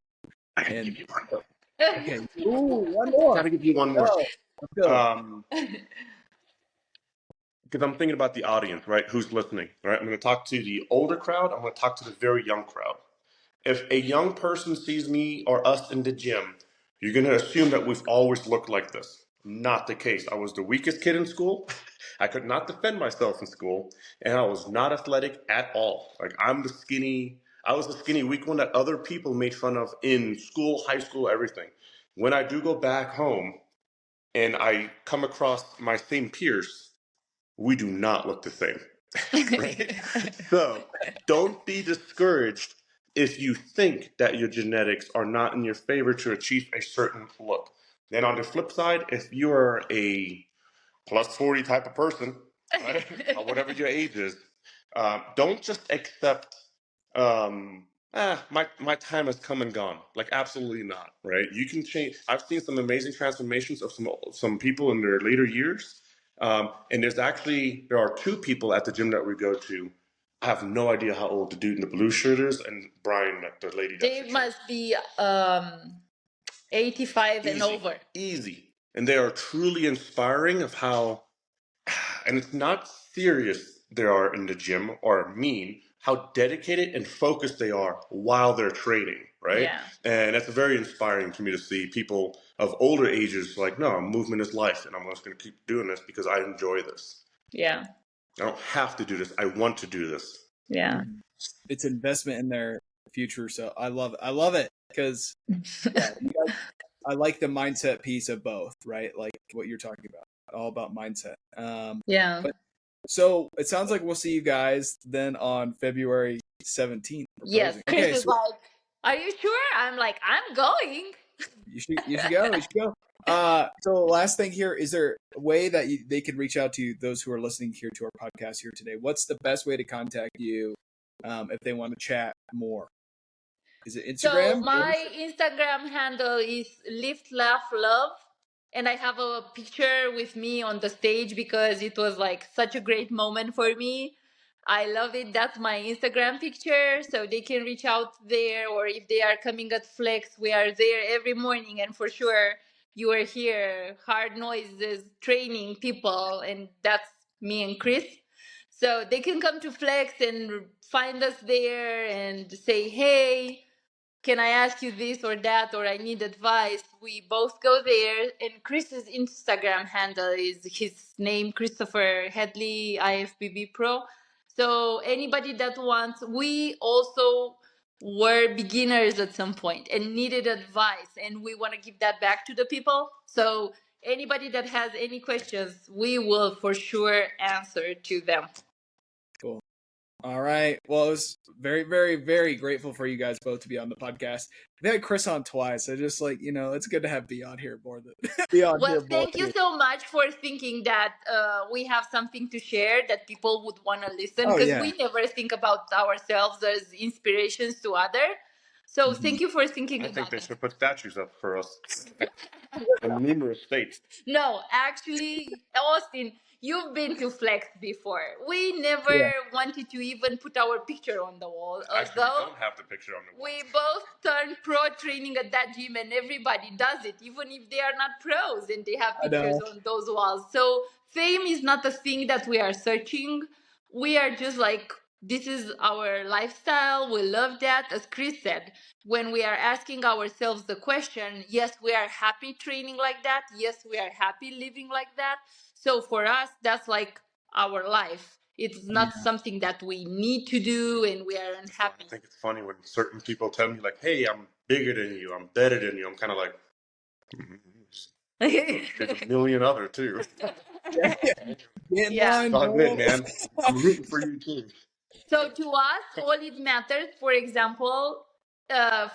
Speaker 3: I can give you one more.
Speaker 1: Okay. Ooh, one more.
Speaker 3: Gotta give you one more.
Speaker 1: No.
Speaker 3: Because I'm thinking about the audience, right? Who's listening, right? I'm going to talk to the older crowd. I'm going to talk to the very young crowd. If a young person sees me or us in the gym, you're going to assume that we've always looked like this. Not the case. I was the weakest kid in school. I could not defend myself in school, and I was not athletic at all. Like I was the skinny weak one that other people made fun of in school, high school, everything. When I do go back home and I come across my same peers, we do not look the same. Right? So don't be discouraged if you think that your genetics are not in your favor to achieve a certain look. Then on the flip side, if you are a plus 40 type of person, right, or whatever your age is, don't just accept my time has come and gone. Like absolutely not, right? You can change. I've seen some amazing transformations of some people in their later years. And there are two people at the gym that we go to. I have no idea how old the dude in the blue shirt is, and Brian, the lady.
Speaker 2: They must be 85 and over.
Speaker 3: Easy. And they are truly inspiring of how, and it's not serious they are in the gym or mean, how dedicated and focused they are while they're training, right?
Speaker 2: Yeah.
Speaker 3: And that's very inspiring to me to see people of older ages like, no, movement is life, and I'm just going to keep doing this because I enjoy this.
Speaker 2: Yeah.
Speaker 3: I don't have to do this. I want to do this.
Speaker 2: Yeah.
Speaker 1: It's investment in their future. So I love it because I like the mindset piece of both, right? Like what you're talking about, all about mindset.
Speaker 2: Yeah.
Speaker 1: So it sounds like we'll see you guys then on February 17th.
Speaker 2: Yes. Chris is like, are you sure? I'm like, I'm going.
Speaker 1: You should go. You should go. So last thing here, is there a way that they can reach out to those who are listening here to our podcast here today? What's the best way to contact you if they want to chat more? Is it Instagram?
Speaker 2: So my Instagram handle is Lift Laugh Love, and I have a picture with me on the stage because it was like such a great moment for me. I love it. That's my Instagram picture, so they can reach out there, or if they are coming at Flex, we are there every morning, and for sure you are here. Hard Noises training people, and that's me and Chris. So they can come to Flex and find us there and say, hey, can I ask you this or that, or I need advice? We both go there. And Chris's Instagram handle is his name, Christopher Headley, IFBB Pro. So anybody that wants, we also were beginners at some point and needed advice, and we want to give that back to the people. So anybody that has any questions, we will for sure answer to them.
Speaker 1: Cool. All right. Well, I was very, very, very grateful for you guys both to be on the podcast. We had Chris on twice. I just like, it's good to have Beyond here more than Beyond.
Speaker 2: Well, thank you so much for thinking that we have something to share that people would want to listen, because we never think about ourselves as inspirations to others. So thank you for thinking about it.
Speaker 3: I think they should put statues up for us in numerous states.
Speaker 2: No, actually, Austin, you've been to Flex before. We never wanted to even put our picture on the wall.
Speaker 3: Actually, we don't have the picture on the wall.
Speaker 2: We both turned pro training at that gym, and everybody does it, even if they are not pros and they have pictures on those walls. So fame is not a thing that we are searching. We are just like this is our lifestyle. We love that. As Chris said, when we are asking ourselves the question, yes, we are happy training like that. Yes, we are happy living like that. So for us, that's like our life. It's not something that we need to do and we are unhappy.
Speaker 3: I think it's funny when certain people tell me like, "Hey, I'm bigger than you. I'm better than you." I'm kind of like, there's a million other too.
Speaker 1: Yeah. Get in
Speaker 2: Yeah.
Speaker 1: line,
Speaker 3: It's all
Speaker 1: bro.
Speaker 3: good, man. I'm rooting for you too.
Speaker 2: So to us, all it matters, for example,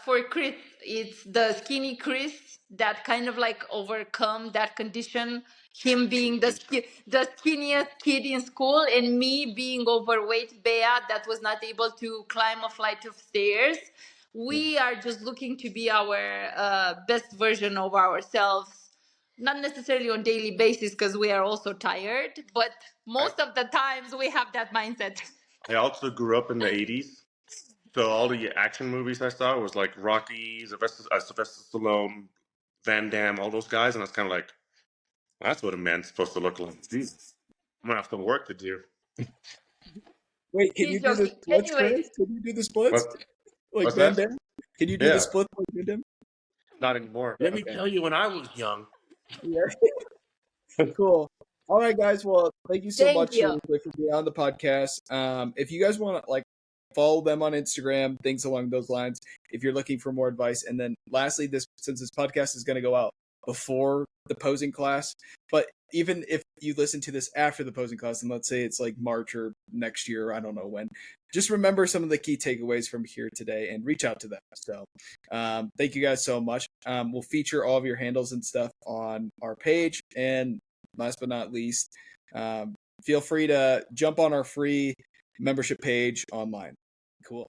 Speaker 2: for Chris, it's the skinny Chris that kind of like overcome that condition. Him being the skinniest kid in school, and me being overweight Bea that was not able to climb a flight of stairs. We are just looking to be our best version of ourselves, not necessarily on daily basis because we are also tired, but most of the times we have that mindset.
Speaker 3: I also grew up in the '80s, so all the action movies I saw was like Rocky, Sylvester Stallone, Van Damme, all those guys, and I was kind of like, that's what a man's supposed to look like. Jesus, I'm gonna have some work to do.
Speaker 1: Wait, can
Speaker 2: He's
Speaker 1: you do the
Speaker 2: joking.
Speaker 1: splits,
Speaker 2: Anyways.
Speaker 1: Chris? Can you do the splits?
Speaker 3: What?
Speaker 1: Like
Speaker 3: What's
Speaker 1: Van
Speaker 3: that?
Speaker 1: Damme? Can you do
Speaker 3: Yeah.
Speaker 1: the splits like Van Damme?
Speaker 3: Not anymore. Let me tell you, when I was young.
Speaker 1: Yeah. Cool. All right, guys. Well, thank you so
Speaker 2: Thank
Speaker 1: much
Speaker 2: you.
Speaker 1: for being on the podcast. If you guys want to like follow them on Instagram, things along those lines, if you're looking for more advice. And then lastly, since this podcast is going to go out before the posing class, but even if you listen to this after the posing class, and let's say it's like March or next year, I don't know when, just remember some of the key takeaways from here today and reach out to them. So thank you guys so much. We'll feature all of your handles and stuff on our page. And last but not least, feel free to jump on our free membership page online. Cool.